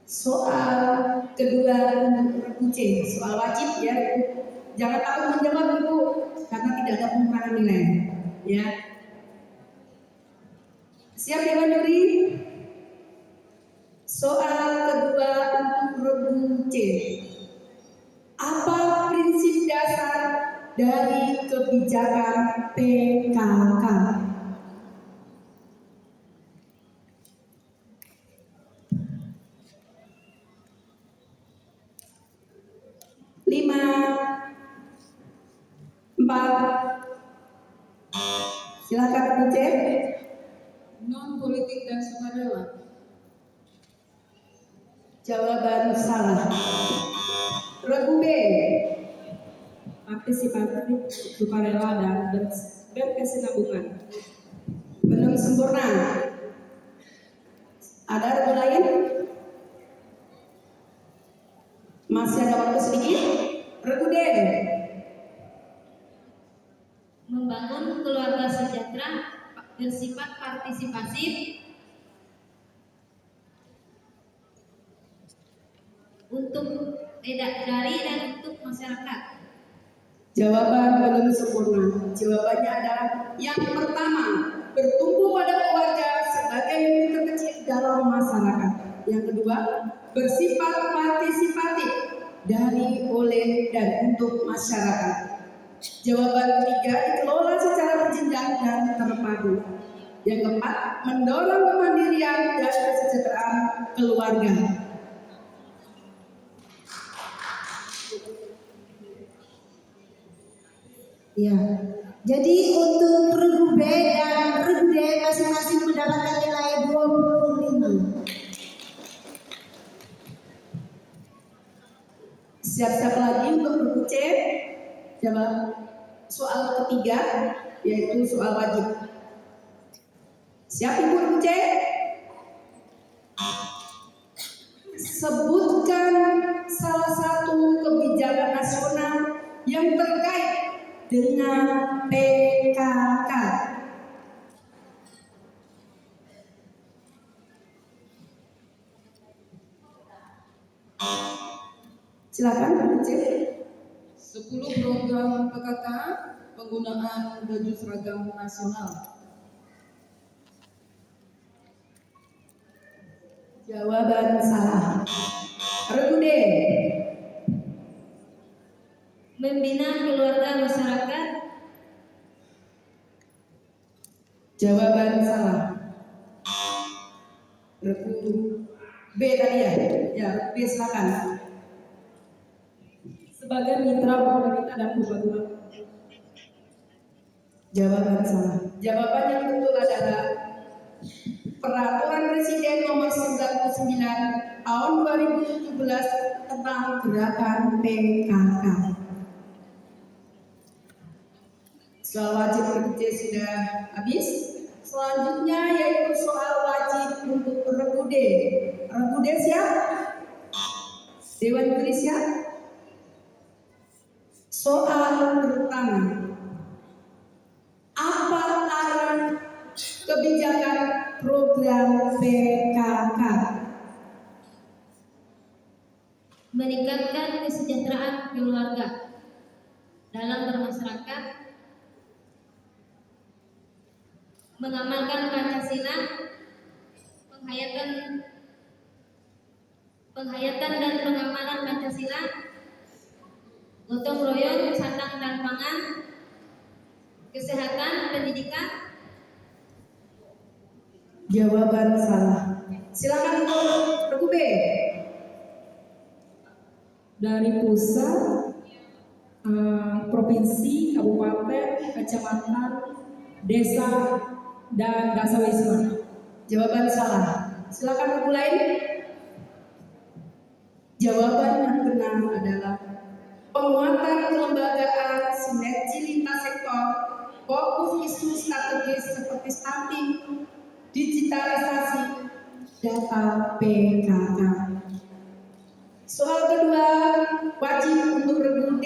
Soal kedua untuk regu C, soal wajib ya. Jangan takut menjawab Ibu, karena tidak ada pengurangan nilai. Ya. Siap Dewan Juri? Soal kedua untuk regu C. Apa prinsip dasar dari kebijakan PKK? Lima, 4, silakan regu C. Non politik dan sukarela. Jawaban salah. Regu B. Partisipatif, sukarela dan berkesinambungan. Belum sempurna. Ada regu lain? Masih ada waktu sedikit. Regu D. Membangun keluarga sejahtera bersifat partisipasif untuk dari dan untuk masyarakat. Jawaban belum sempurna. Jawabannya adalah yang pertama, bertumbuh pada keluarga sebagai unit terkecil dalam masyarakat. Yang kedua, bersifat partisipatif dari, oleh, dan untuk masyarakat. Jawaban ketiga, dikelola secara berjenjang dan terpadu. Yang keempat, mendorong kemandirian dan kesejahteraan keluarga. Ya. Jadi untuk regu B dan regu D masing-masing mendapatkan nilai 25. Siap-siap lagi untuk regu C. Jawab soal ketiga, yaitu soal wajib. Siap Ibu regu C? Sebutkan salah satu kebijakan nasional yang terkait dengan PKK. Silakan Ibu C. 10 program PKK penggunaan baju seragam nasional. Jawaban salah. Regu D. Membina keluarga masyarakat. Jawaban salah. Regu B tadi ya? Ya, B silakan. Sebagai mitra pemerintah dan pembangunan. Jawaban salah. Jawaban yang betul adalah Peraturan Presiden Nomor 99 Tahun 2017 tentang gerakan PKK. Soal wajib regu C sudah habis. Selanjutnya yaitu soal wajib untuk regu D. Regu D siap? Dewan Juri siap? Soal pertama. Apa arah kebijakan program PKK? Meningkatkan kesejahteraan keluarga dalam bermasyarakat, mengamalkan Pancasila, penghayatan dan pengamalan Pancasila, gotong royong, sandang dan pangan, kesehatan, pendidikan. Jawaban salah. Silakan untuk regu B. Dari pusat, provinsi, kabupaten, kecamatan, desa, dan dasawisma. Jawaban salah. Silakan regu lain. Jawaban yang benar adalah penguatan kelembagaan, sinergi lintas sektor, fokus isu strategis seperti stunting, digitalisasi, data PKK. Soal kedua, wajib untuk regu D.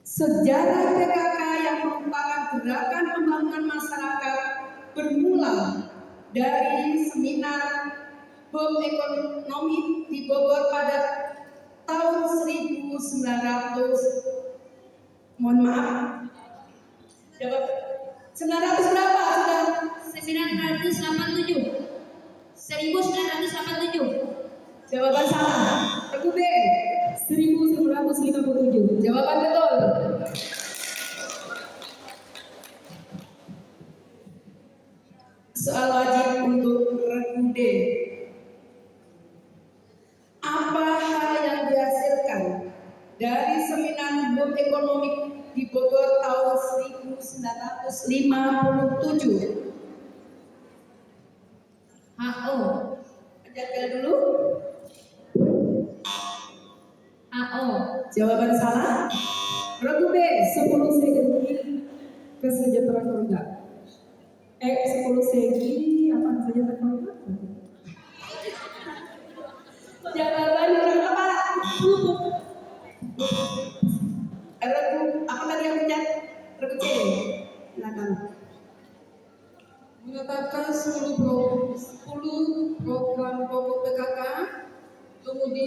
Sejarah PKK yang merupakan gerakan pembangunan masyarakat bermula dari seminar BEM ekonomi di Bogor pada tahun 1900. Mohon maaf. Jawab 900 berapa sudah? 1987. 1987. Jawaban salah. Regu B. 1957. Jawaban betul. Soal wajib untuk regu D. Apa hal yang dihasilkan dari seminar BEM ekonomi di Bogor tahun 1957? HO. Penjaga dulu. HO. Jawaban salah. Regu B. 10 segi kesejahteraan keluarga. 10 segi apa kesejahteraan keluarga? Jawaban yang apa? Regu apa tadi yang pencet? Regu C. Silakan. Menetapkan 10 program pokok PKK, kemudian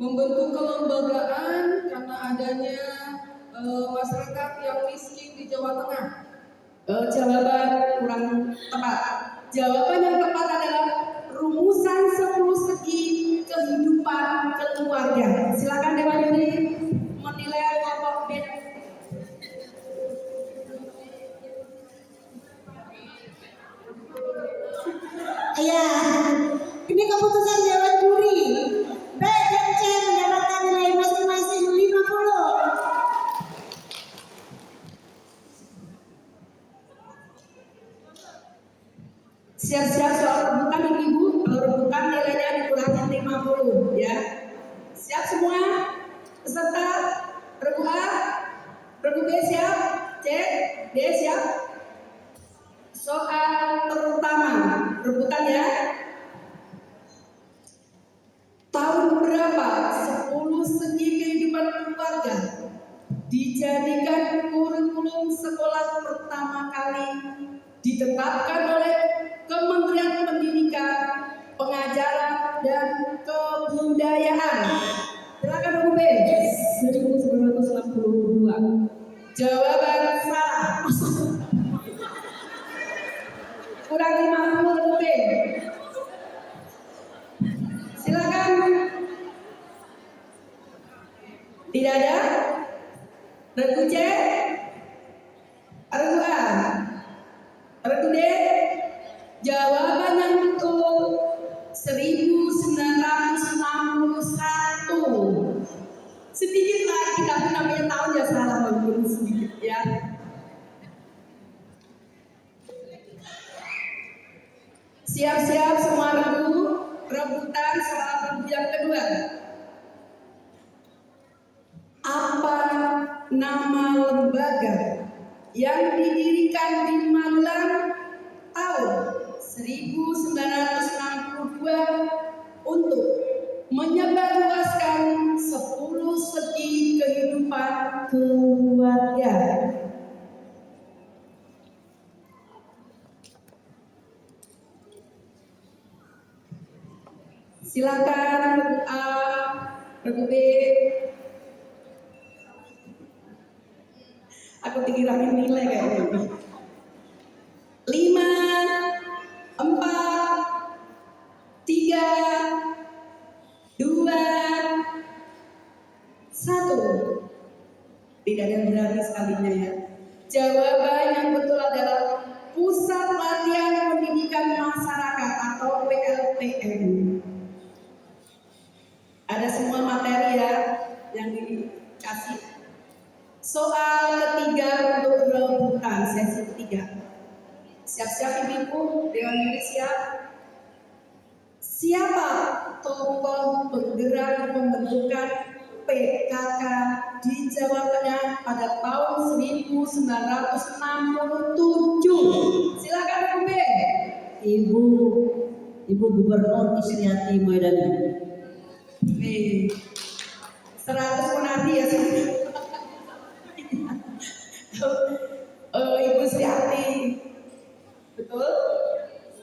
membentuk kelembagaan karena adanya masyarakat yang miskin di Jawa Tengah. Jawaban kurang tepat. Jawaban yang tepat adalah rumusan 10 segi kehidupan keluarga. Silakan Dewan Juri menilai kelompok B. Ya, ini keputusan Dewan Juri. B dan C mendapatkan nilai masing-masing 50. Siap-siap soal rebutan ibu-ibu. Kalau rebutan nilainya dikurangin 50 ya. Siap semua? Peserta regu A, regu B siap, C, D siap. Soal pertama, rebutan ya. Tahun berapa 10 segi kehidupan keluarga dijadikan kurikulum sekolah pertama kali ditetapkan oleh Kementerian Pendidikan, Pengajaran dan Kebudayaan? Silakan Ibu B. 1962. Jawaban salah. Kurang 50 Ibu B. Silakan. Tidak ada. Regu C, regu A, regu D. Jawaban yang betul 1961. Sedikit lagi, tapi namanya tahun ya salah walaupun sedikit ya. Siap-siap semua regu, rebutan soal regu yang kedua. Apa nama lembaga yang didirikan di Magelang tahun 1962 untuk menyebarluaskan 10 segi kehidupan keluarga? Silakan regu A, regu B. Aku tinggalin nilai kayaknya. 5, 4, 3, 2, 1. Tidak ada yang berani sekalinya ya. Jawaban yang betul adalah Pusat Latihan Pendidikan Masyarakat atau PLPM. Ada semua materi ya yang dikasih. Soal ketiga untuk rebutan sesi ketiga. Siap-siap ibu-ibu, Dewan Juri siap. Siapa tokoh penggerak pembentukan PKK di Jawa Tengah pada tahun 1967? Silakan Ibu B. Ibu Gubernur Isriati Moedani. 100 menanti ya sih. Ibu Sriati, betul?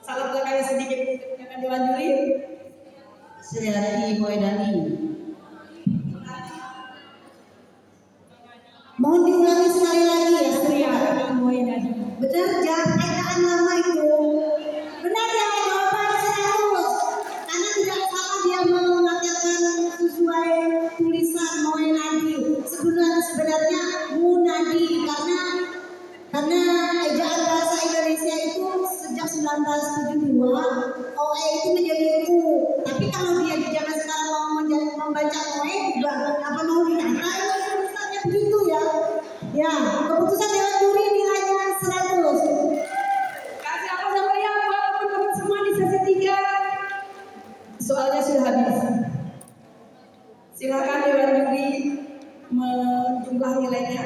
Salah belakangnya sedikit, akan Dewan Juri. Isriati Moedani. Mohon diulangi sekali lagi ya. Sriati Moedani. Benar, jangan ekaan lama itu. Benar ya, jawaban 100. Karena tidak salah dia mengatakan sesuai tulisan Moenadi. Sebenarnya Munadi karena ejaan bahasa Indonesia itu sejak 1972 OE itu menjadi U. Tapi kalau dia di zaman sekarang mau membaca OE juga apa mau dikata tulisannya begitu ya. Ya, keputusan Dewan Juri nilainya 100. Kasih apa sama yang buat teman-teman semua di sesi 3. Soalnya sudah habis. Silakan Dewan Juri menjumlah nilainya.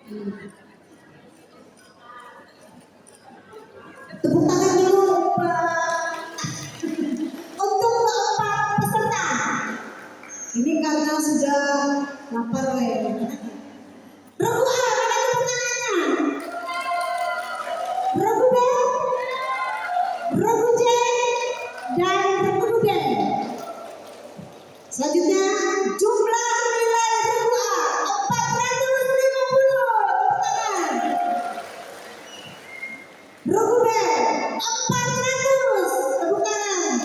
Tepuk tangan dulu untuk keempat peserta. Ini karena sudah lapar ya. Regu A, mana tepuk tangannya? Regu B, Regu C, dan Regu D. Selanjutnya jumlah nilai Regu A 450. Tepuk tangan. Regu B 400. Tepuk tangan.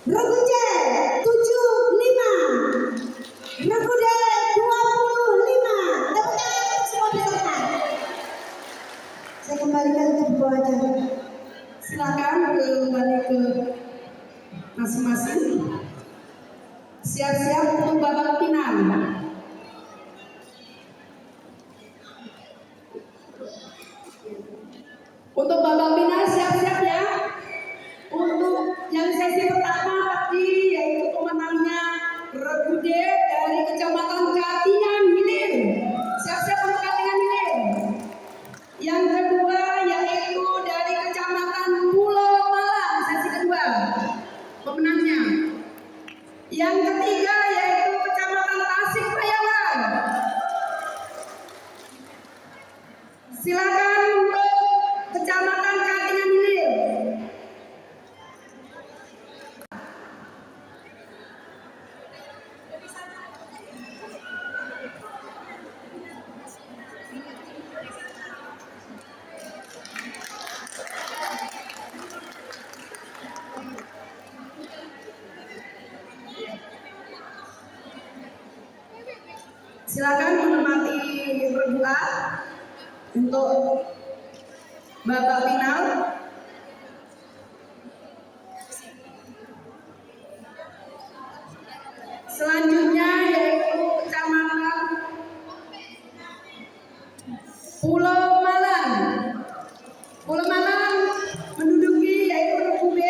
Regu C 75. Regu D 25. Tepuk tangan untuk semua peserta. Saya kembalikan ke buku acara. Silakan kembali ke masing-masing. Siap-siap untuk babak final. Untuk babak final siap-siap ya. Untuk yang sesi pertama tadi yaitu pemenangnya Regu D dari Kecamatan Katingan Hilir. Siap-siap untuk Katingan Hilir. Yang kedua yaitu dari Kecamatan Pulau Malang, sesi kedua pemenangnya. Yang ketiga yaitu Kecamatan Tasikmalaya. Silakan untuk Kecamatan Katingan Hilir. Silakan menikmati Regu A untuk babak final. Selanjutnya yaitu Kecamatan Pulau Malang. Pulau Malang menduduki yaitu Regu B.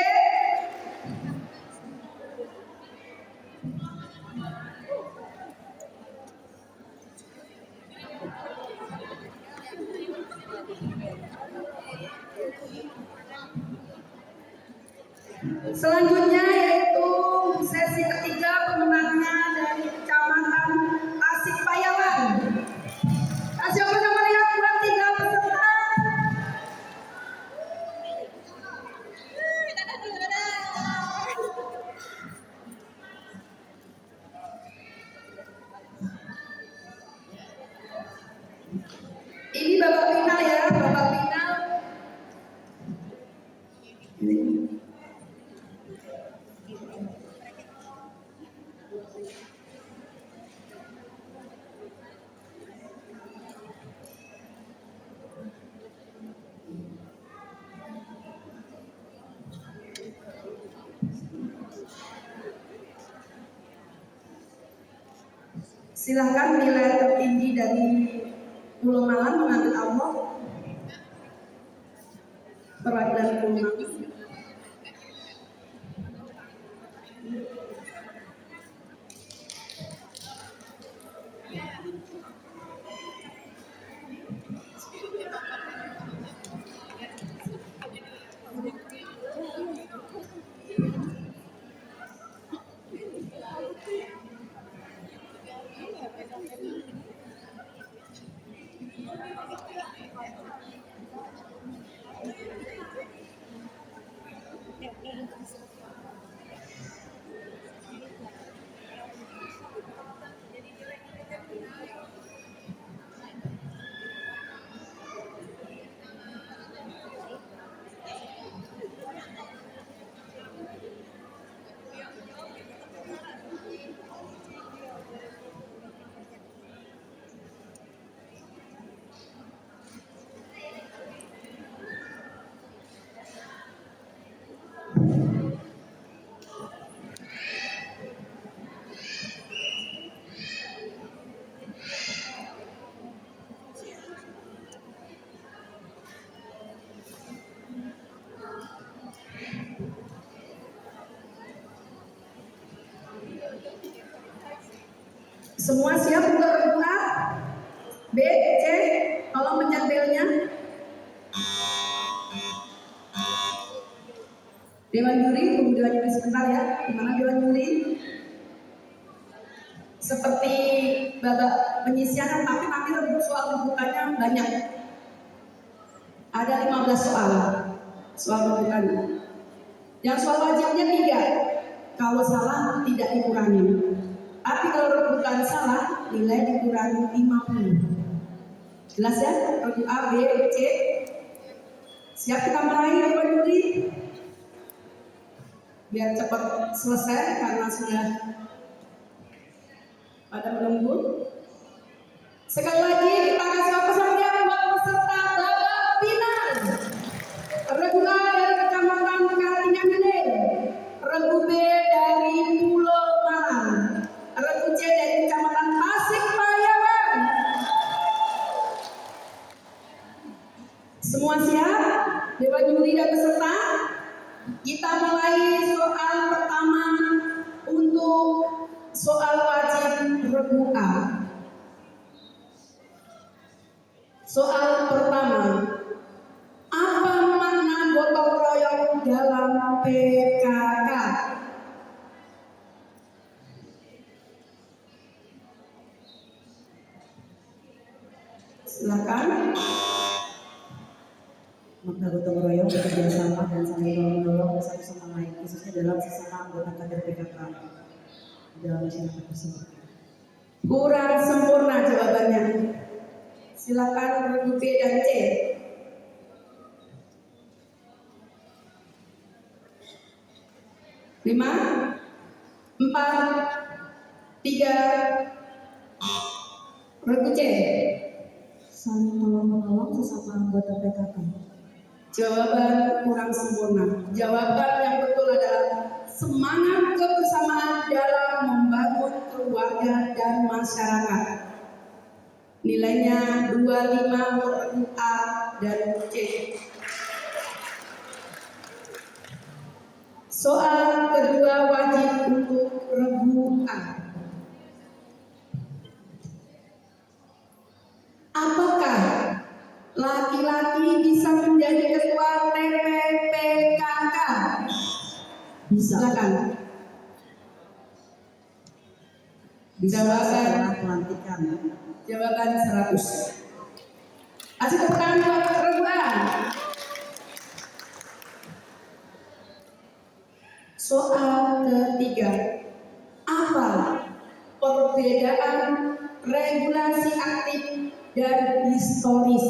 Selanjutnya yaitu sesi ketiga pemenangnya dari Kecamatan Tasikmalaya. Kasih sama lihat buat 3 peserta. Ini babak final ya, babak final. Silahkan nilai tertinggi dari Pulau Malang mengambil amplop perwakilan Pulau Malang. Semua siap untuk Regu A? B? Dewan juri, tunggu dewan juri sebentar ya. Di mana dewan juri? Seperti babak penyisian, tapi nanti soal pembukanya banyak. Ada 15 soal pembukanya. Yang soal wajibnya 3. Kalau salah tidak dikurangi. Tapi kalau rebutan salah, nilai dikurangi 50. Jelas ya? Rebu A, B, C. Siap kita mulai dewan juri? Biar cepat selesai karena sudah pada menunggu. Sekali lagi kita kasih kepastian buat peserta babak final. Regu A dari Kecamatan Kalingan Hilir, Regu B dari Pulau Malang, Regu C dari Kecamatan Tasikmalaya. Semua siap? Dewan juri dan peserta? Kita mulai soal pertama untuk soal wajib regu A. Soal pertama, apa makna gotong royong dalam PKK? Silakan. Makna gotong royong bekerja sama dan saling tolong-menolong satu sama lain, khususnya dalam sesama anggota kader PKK dalam masyarakat tersebut. Kurang sempurna jawabannya. Silakan regu B dan C. Lima, 4, 3, regu C. Saling tolong-menolong sesama anggota PKK. Jawaban kurang sempurna. Jawaban yang betul adalah semangat kebersamaan dalam membangun keluarga dan masyarakat. Nilainya 25 untuk regu A dan C. Soal kedua wajib untuk regu A. Apakah laki-laki bisa menjadi ketua TPPKK? Bisa. Silakan. Bisa setelah pelantikan. Jawaban 100. Kasih tepuk tangan buat regu A. Soal ketiga. Apa perbedaan regulasi aktif dan historis?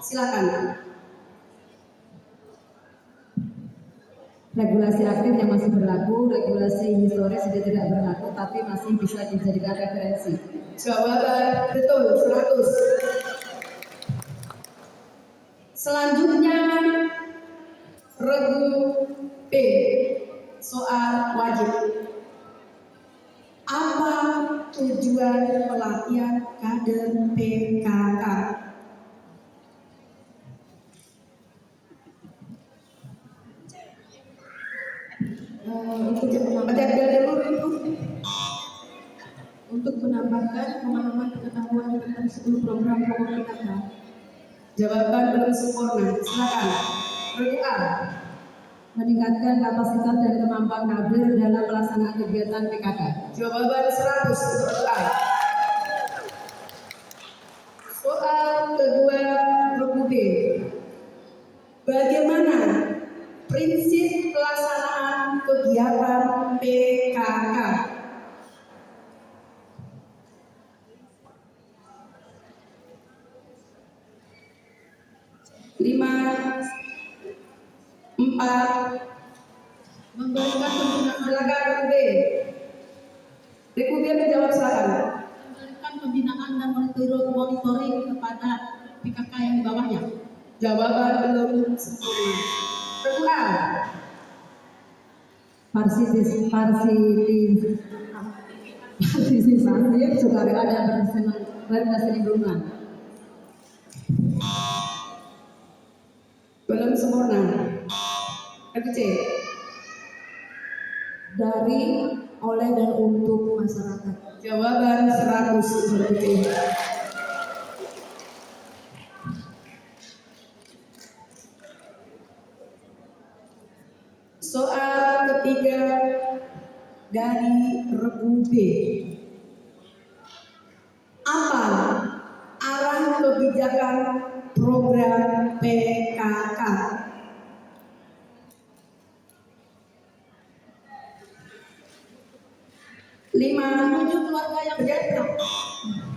Silakan. Regulasi aktif yang masih berlaku, regulasi historis sudah tidak berlaku, tapi masih bisa dijadikan referensi. Jawaban betul 100. Selanjutnya regu B, soal wajib. Apa tujuan pelatihan kader PKK? Untuk menambahkan pemahaman pengetahuan tentang seluruh program PKK. Jawaban belum sempurna. Silakan. Regu A. Meningkatkan kapasitas dan kemampuan kader dalam pelaksanaan kegiatan PKK. Jawaban 100 untuk regu A. Soal kedua regu B. Bagaimana prinsip pelaksanaan kegiatan PKK? Lima, 4, Memberikan pembinaan, silakan regu B. Regu B menjawab silakan. memberikan pembinaan dan monitoring kepada PKK yang di bawahnya. Jawaban belum sempurna. Regu A. Partisipasi sukarela dan berkesinambungan lingkungan. Belum sempurna. Regu C. Dari, oleh, dan untuk masyarakat. Jawaban 100 untuk regu C. dari regu B. Apa arah kebijakan program PKK? Lima, Menuju keluarga yang sejahtera.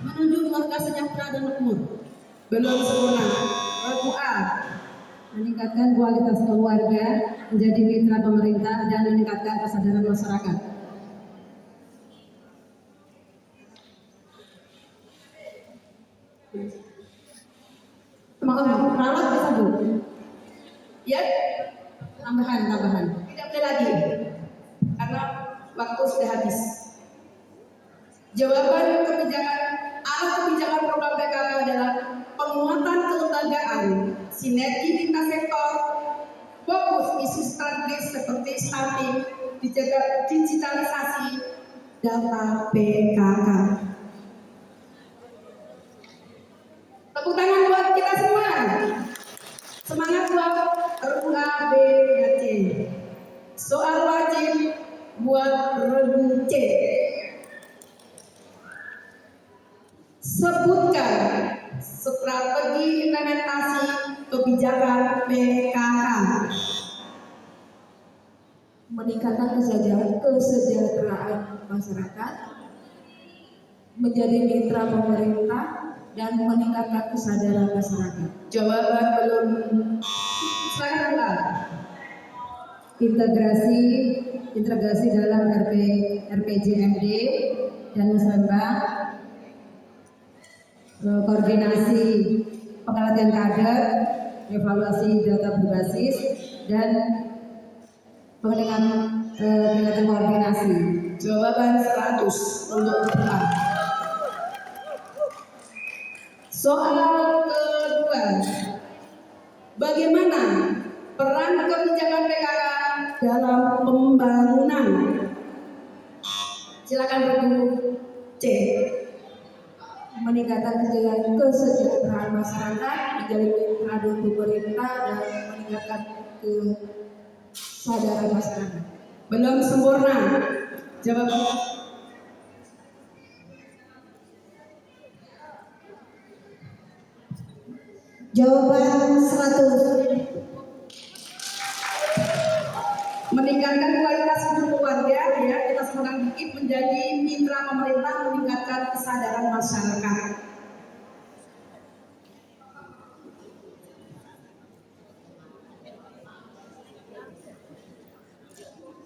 Menuju keluarga sejahtera dan makmur. belum sempurna. Regu A, Meningkatkan kualitas keluarga, menjadi mitra pemerintah dan meningkatkan kesadaran masyarakat. maaf, Ralat bisa Bu? ya Tambahan. tidak boleh lagi karena waktu sudah habis. Jawaban arah kebijakan program PKK adalah penguatan kelembagaan, sinergi lintas sektor, fokus isu strategis seperti stunting, digitalisasi, data PKK. Tepuk tangan buat kita semua. Semangat buat regu A, B, dan C. Soal wajib buat regu C. Sebutkan strategi implementasi kebijakan PKK. Meningkatkan kesejahteraan masyarakat, menjadi mitra pemerintah, dan meningkatkan kesadaran masyarakat. Jawaban belum. Silakan Mbak. Integrasi dalam RPJMD dan musrembang, koordinasi pengelatihan kader, evaluasi data berbasis, dan peningkatan koordinasi. Jawaban 100 untuk depan. Soal kedua, bagaimana peran kebijakan PKK dalam pembangunan? Silakan regu C. Meningkatkan kesejahteraan masyarakat, menjadi mitra pemerintah, dan meningkatkan kesadaran masyarakat. Belum sempurna. Jawaban. Jawaban 100. Meningkatkan kualitas hidup keluarga, ya kita sekarang dikit, menjadi mitra pemerintah, meningkatkan kesadaran masyarakat.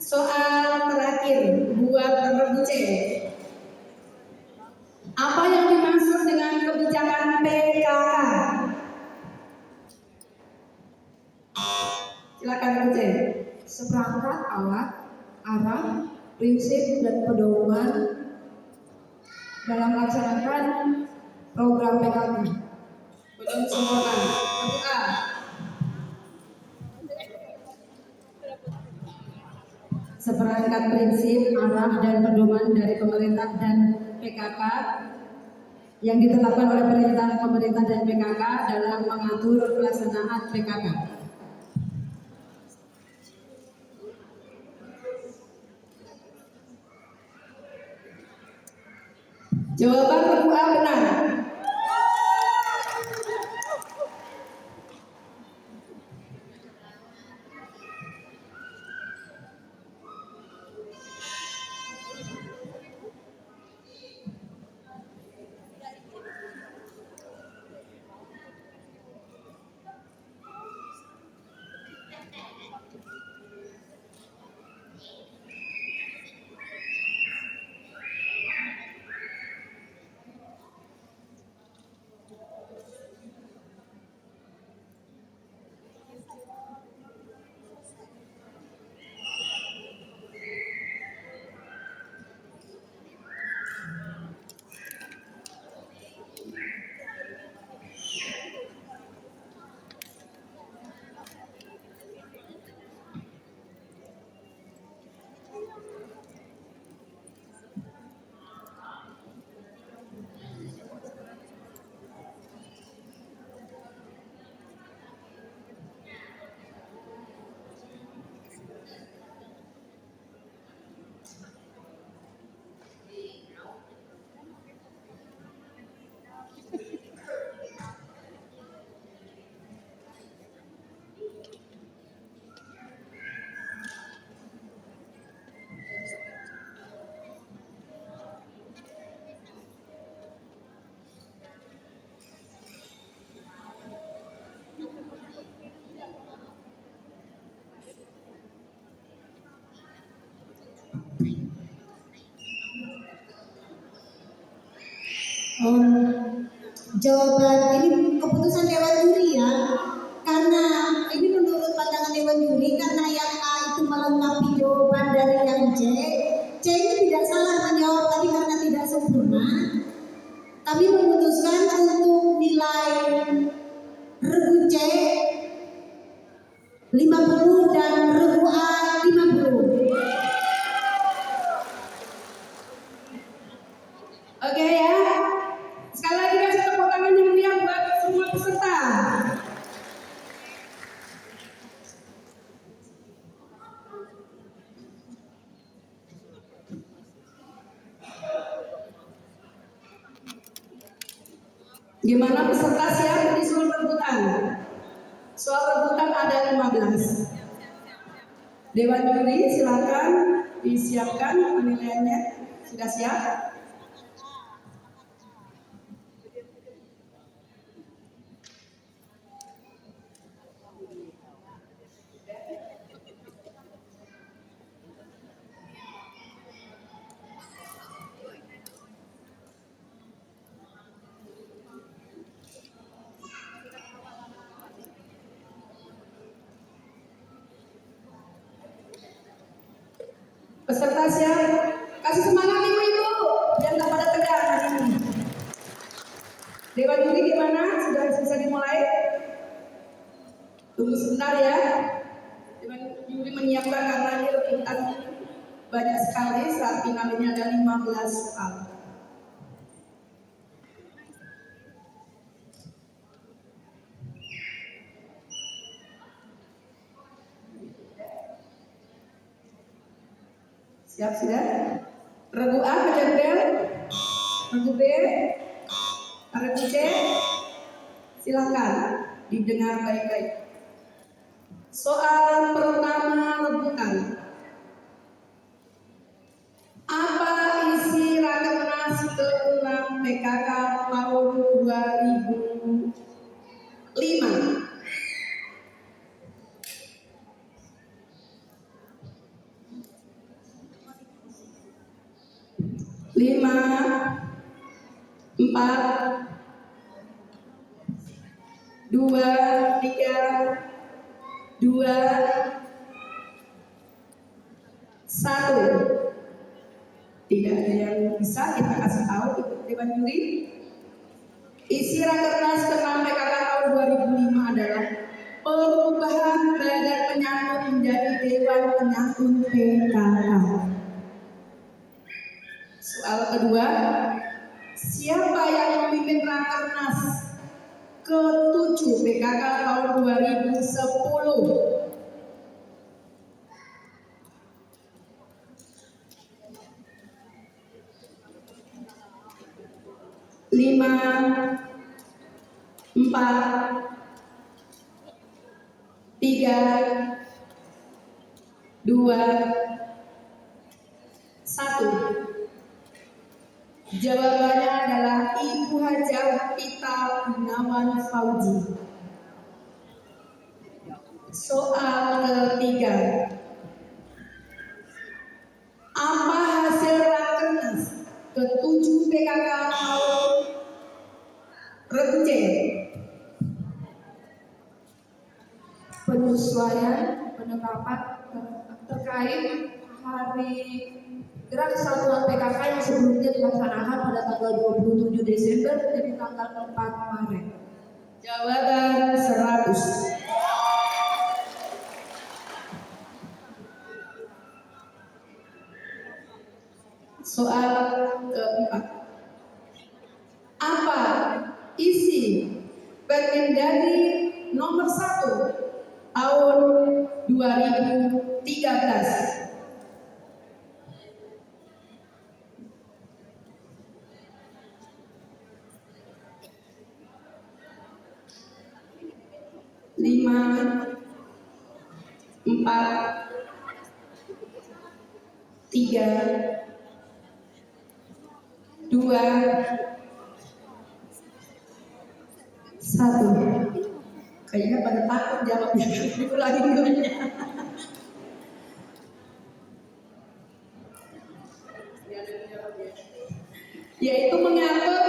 Soal terakhir buat regu C. Apa yang dimaksud dengan kebijakan PKK? Silakan regu C. Seperangkat alat, arah, prinsip, dan pedoman dalam melaksanakan program PKK. Belum sempurna. Regu A. Seperangkat prinsip, arah, dan pedoman dari pemerintah dan PKK yang ditetapkan oleh pemerintah dan PKK dalam mengatur pelaksanaan PKK. Jawaban regu A benar. Jawaban ini keputusan Dewan Juri ya, karena ini menurut pandangan Dewan Juri, karena yang A itu melengkapi jawaban dari yang C. C ini tidak salah menjawab tadi karena tidak sempurna. Kami memutuskan untuk nilai regu C 50 dan regu A 50. Oke ya. Sekali lagi kasih tepuk tangan yang meriah buat semua peserta. Gimana peserta siap di soal rebutan? Soal rebutan ada 15. Dewan Juri silakan disiapkan penilaiannya. Sudah siap? Peserta siap? Kasih semangat ibu-ibu biar nggak pada tegang hari ini. Dewan Juri gimana? Sudah bisa dimulai? Tunggu sebentar ya. Dewan Juri menyiapkan karena ini rebutan banyak sekali, saat finalnya ada 15 soal. Siap sudah? Regu A baca bel, regu B, regu C, silakan didengar baik-baik. Soal pertama rebutan. Apa isi Rakernas ke-6 PKK tahun 2005? Lima, 4, 2, 3, 2, 1. Tidak ada yang bisa kita kasih tahu ikut Dewan Juri. Isi Rakernas ke-6 PKK tahun 2005 adalah perubahan badan penyantun menjadi Dewan Penyantun PKK. Soal kedua, siapa yang memimpin Rakernas ke-7 PKK tahun 2010? 5, 4, 3, 2, 1. Jawabannya adalah Ibu Hajah Pita Gunawan Fauzi. Soal ketiga. Apa hasil Rakernas ke-7 PKK tahun regu C? Penyesuaian penerapan terkait hari Gerak Kesatuan PKK yang sebelumnya dilaksanakan pada tanggal 27 Desember menjadi tanggal 4 Maret. Jawaban 100. Soal keempat. Apa isi Permendagri nomor 1 tahun 2013? Lima, 4, 3, 2, 1. Kayaknya pada takut jawabnya. Diulangi dulu. Yaitu mengatur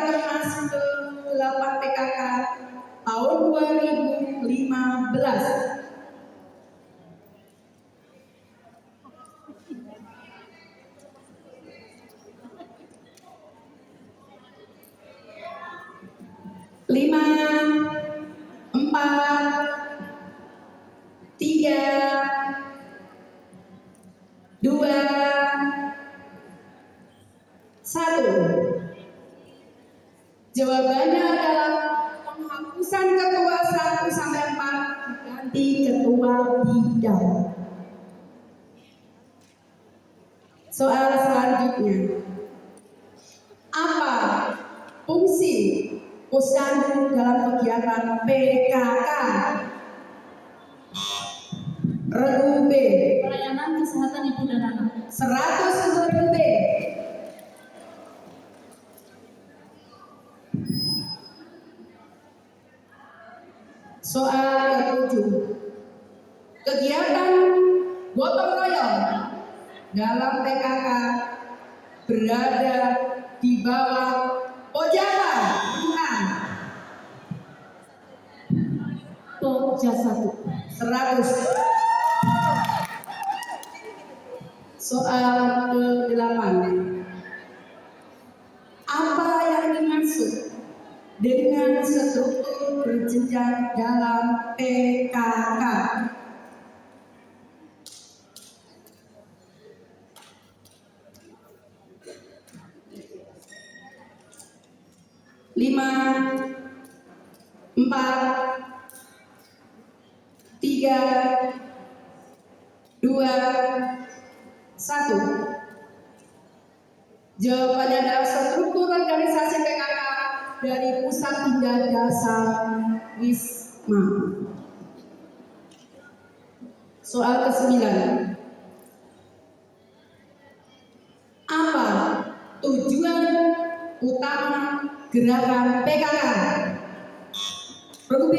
Rakernas ke-8 PKK tahun 2015. Lima, 4, 3, 2, 1. Jawabannya adalah penghapusan ketua 1 sampai 4 diganti ketua bidang. Soal selanjutnya. Apa fungsi posyandu dalam kegiatan PKK? Regu B. Pelayanan kesehatan ibu dan anak. 100 untuk regu B. Soal ke-7. Kegiatan gotong royong dalam PKK berada di bawah Pojapa. Pokja 1. 100. Soal ke-8. Apa yang dimaksud dengan struktur berjenjang dalam PKK? Lima, 4, 3, 2, 1. Jawabannya adalah struktur organisasi PKK dari pusat hingga dasar Wisma. Soal ke-9. Apa tujuan utama gerakan PKK? Regu B.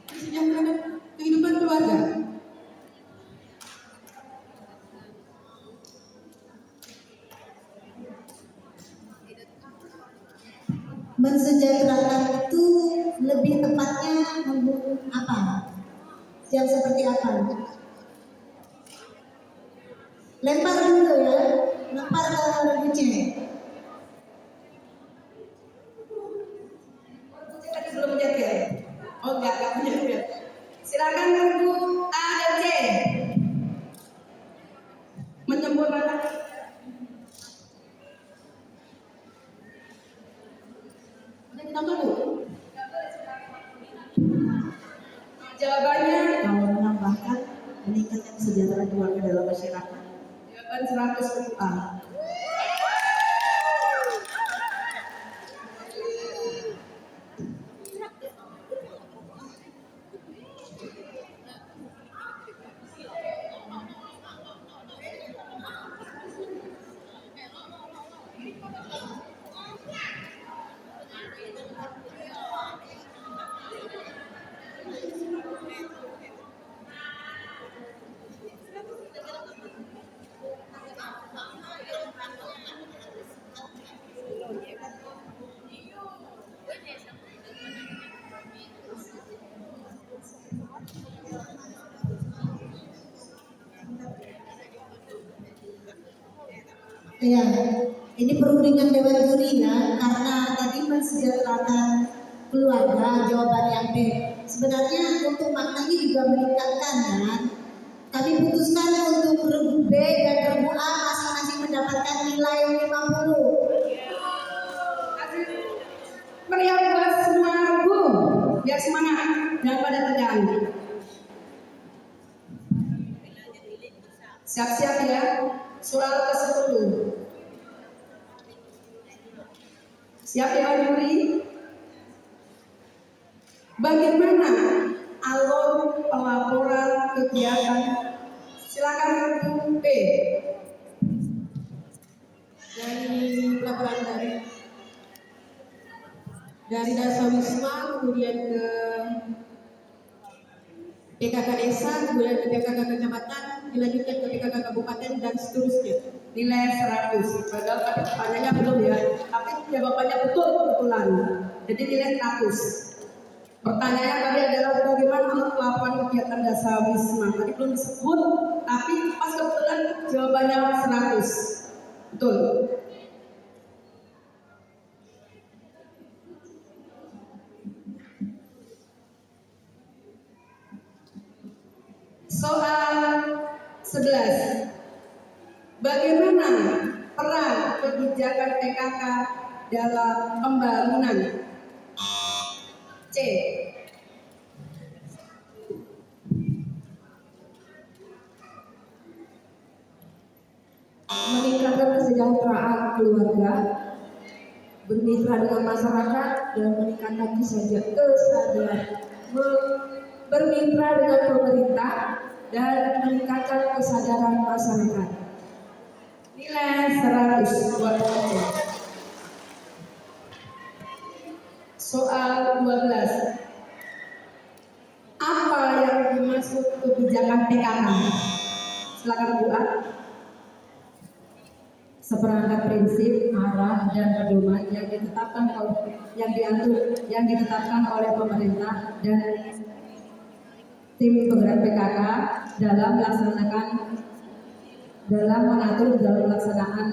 Mensejahterakan kehidupan keluarga. Mensejahterakan itu lebih tepatnya apa? Yang seperti apa? Lempar dulu ya, lempar ke regu C. Tadi belum menjawab. Oh enggak menjawab. Silakan regu A dan C. Menyempurnakan. Kita tunggu. Jawabannya Kalau menambahkan meningkatkan kesejahteraan keluarga dalam masyarakat. jawaban 100 regu A. Ya, ini perundingan Dewan Juri ya, karena tadi mensejahterakan keluarga, jawaban yang B. Sebenarnya untuk maknanya juga meningkatkan ya. Kami putuskan untuk regu B dan regu A masing-masing mendapatkan nilai 50. Meriam buat semua regu. Biar semangat dan pada tegang. Siap-siap ya. Soal ke-10. Siap ya juri? Bagaimana alur pelaporan kegiatan? Silakan regu B. Dari pelaporan dari dasar Wisma, kemudian ke PKK desa, kemudian ke PKK kecamatan, dilanjutkan ke PKK kabupaten dan seterusnya. Nilai 100. Padahal tadi pertanyaannya belum ya, tapi jawabannya betul kebetulan. Jadi nilai 100. Pertanyaannya tadi adalah bagaimana melakukan kegiatan dasar wisma. Tadi belum disebut, tapi pas kebetulan jawabannya 100. Betul. Soal 11. Bagaimana peran kebijakan PKK dalam pembangunan? C. Meningkatkan kesejahteraan keluarga, bermitra dengan masyarakat, dan meningkatkan kesadaran, bermitra dengan pemerintah, dan meningkatkan kesadaran masyarakat. Nilai 100 buat kamu. Soal 12. Apa yang dimaksud kebijakan PKK? Silakan Bu A. Seperangkat prinsip, arah, dan pedoman yang ditetapkan oleh pemerintah dan tim penggerak PKK dalam mengatur dalam pelaksanaan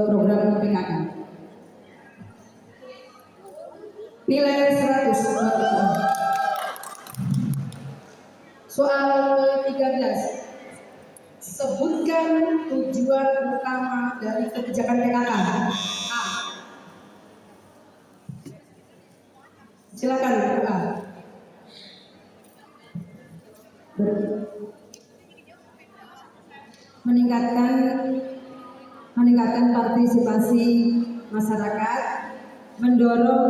program PKK. Nilai 100 buat kamu. Soal 13. Sebutkan tujuan utama dari kebijakan PKK. A. Silakan Bu A. meningkatkan partisipasi masyarakat, mendorong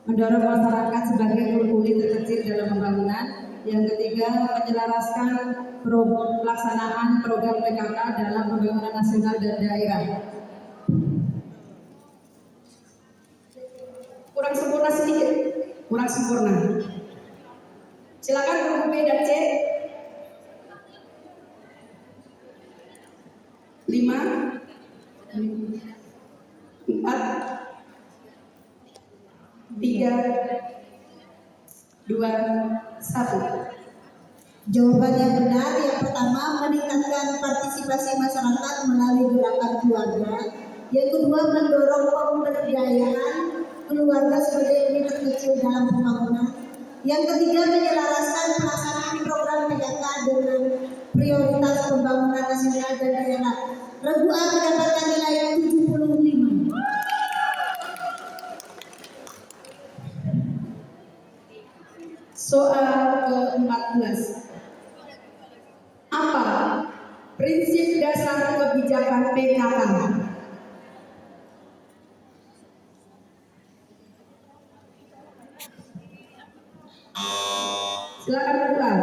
masyarakat sebagai kulit terkecil dalam pembangunan. Yang ketiga, menyelaraskan pelaksanaan program PKK dalam pembangunan nasional dan daerah. Kurang sempurna sedikit. Kurang sempurna. Silakan buku B dan C. 5, 4, 3, 2, 1. Jawaban yang benar yang pertama meningkatkan partisipasi masyarakat melalui gerakan keluarga. Yang kedua mendorong pemberdayaan keluarga sebagai unit terkecil dalam pembangunan. Yang ketiga menyelaraskan pelaksanaan program PKK dengan prioritas pembangunan nasional dan daerah. Regu A mendapatkan nilai 75. Soal ke-14. Apa prinsip dasar kebijakan PKK? Silakan buka.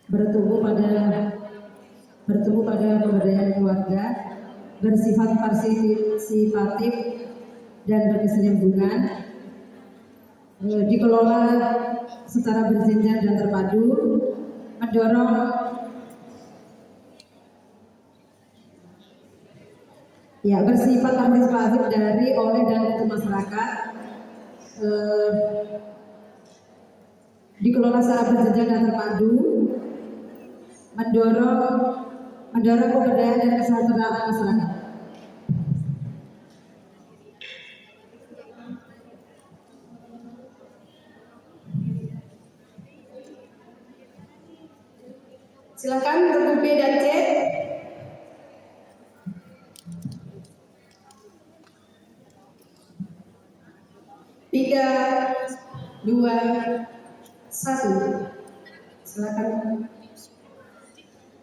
Bertumbuh pada pemberdayaan keluarga, bersifat partisipatif dan berkesinambungan, dikelola secara berjenjang dan terpadu, mendorong bersifat partisipatif dari, oleh, dan untuk masyarakat, dikelola secara berjenjang dan terpadu, mendorong pemberdayaan dan kesejahteraan masyarakat. Silakan regu B dan C. Tiga, 2, 1. Silakan.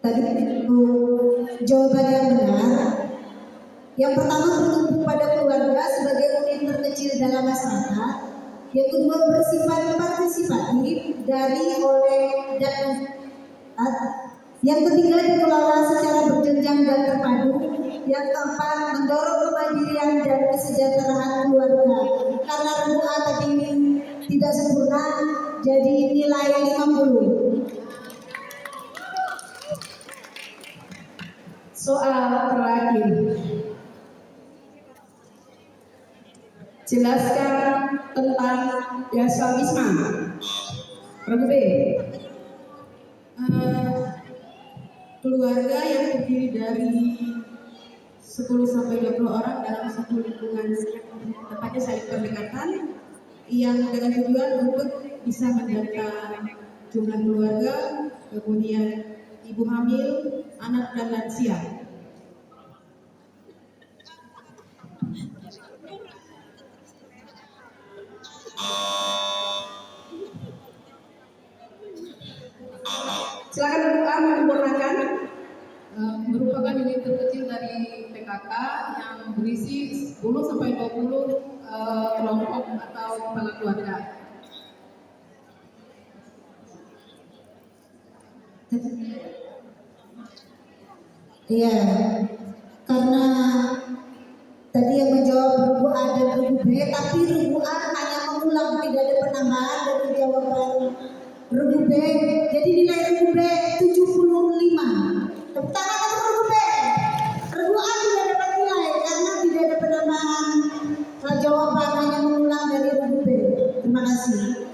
Tadi jawaban yang benar. Yang pertama bertumbuh pada keluarga sebagai unit terkecil dalam masyarakat. Yang kedua bersifat partisipatif dari, oleh, dan yang ketiga dikelola secara berjenjang dan terpadu. Yang keempat mendorong kemandirian dan kesejahteraan keluarga. karena regu A tadi tidak sempurna, jadi nilai 50. Soal terakhir. Jelaskan tentang jasa Wisma. Regu B. Keluarga yang terdiri dari 10 sampai 20 orang dalam satu lingkungan, tepatnya saling berdekatan, yang dengan tujuan untuk bisa menjaga jumlah keluarga, kemudian ibu hamil, anak dan lansia. Silakan regu A menyempurnakan. Merupakan unit terkecil dari PKK yang berisi 10 sampai 20 kelompok atau kepala keluarga. Iya, karena tadi yang menjawab regu A dan regu B, tapi regu A hanya mengulang, tidak ada penambahan dari jawaban regu B. Jadi nilai regu B 75. Tepuk tangan untuk regu B. Regu A tidak dapat nilai karena tidak ada penambahan jawaban, hanya mengulang dari regu B. Terima kasih.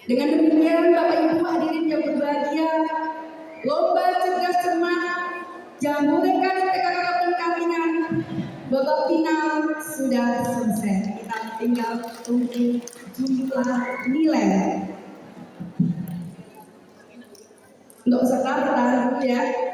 Dengan demikian, Bapak Ibu hadirin yang berbahagia, lomba cerdas cermat Jambore Kadet PKK Kabupaten Katingan babak final sudah selesai. Kita tinggal tunggu jumlah nilai. Untuk peserta bertahan dulu ya.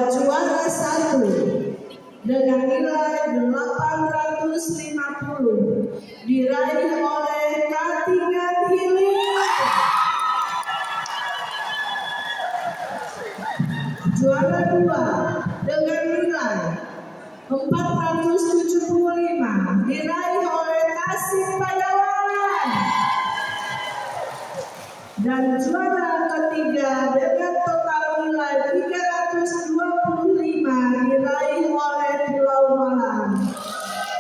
Juara 1 dengan nilai 850 diraih oleh Katingan Hilir. Juara 2 dengan nilai 475 diraih oleh Tasikmalaya. Dan juara ketiga dengan total nilai 325 diraih oleh Pulau Malang.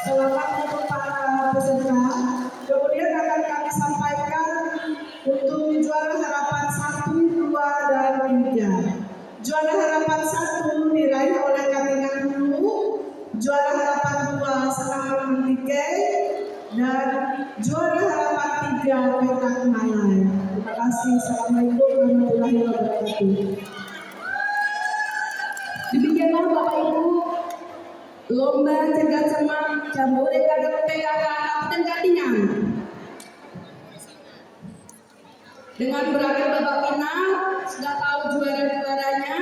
Selamat untuk para peserta. Kemudian akan kami sampaikan untuk juara harapan 1, 2, dan 3. Juara harapan 1 diraih oleh Katingan Hulu, juara harapan 2 Senaman Mendike, dan juara harapan 3 Petak Malai. Terima kasih. Assalamualaikum warahmatullahi wabarakatuh. Demikianlah Bapak Ibu lomba cerdas cermat Jambore Kadet PKK Kabupaten Katingan. Dengan berakhir babak final, sudah tahu juara-juaranya.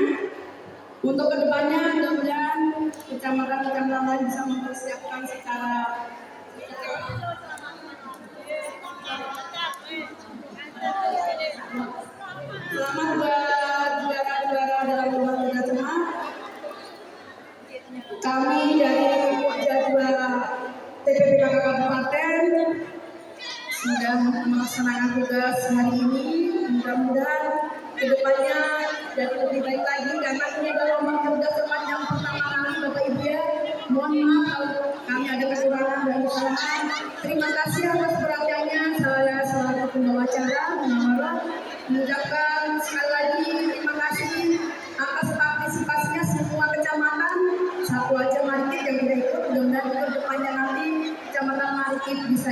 Untuk kedepannya mudah-mudahan kecamatan-kecamatan lain bisa mempersiapkan secara selamat buat juara-juara dalam lomba cerdas cermat. Kami dari Jadwal TPPKK Kabupaten sudah melaksanakan tugas hari ini. Mudah-mudahan kedepannya jadi lebih baik lagi karena ini adalah lomba cerdas cermat yang pertama kali Bapak Ibu ya. Mohon maaf kalau kami ada kekurangan dan kesalahan. Terima kasih atas perhatiannya. Saya selaku pembawa acara mengucapkan sekali lagi terima kasih atas partisipasi aktif bisa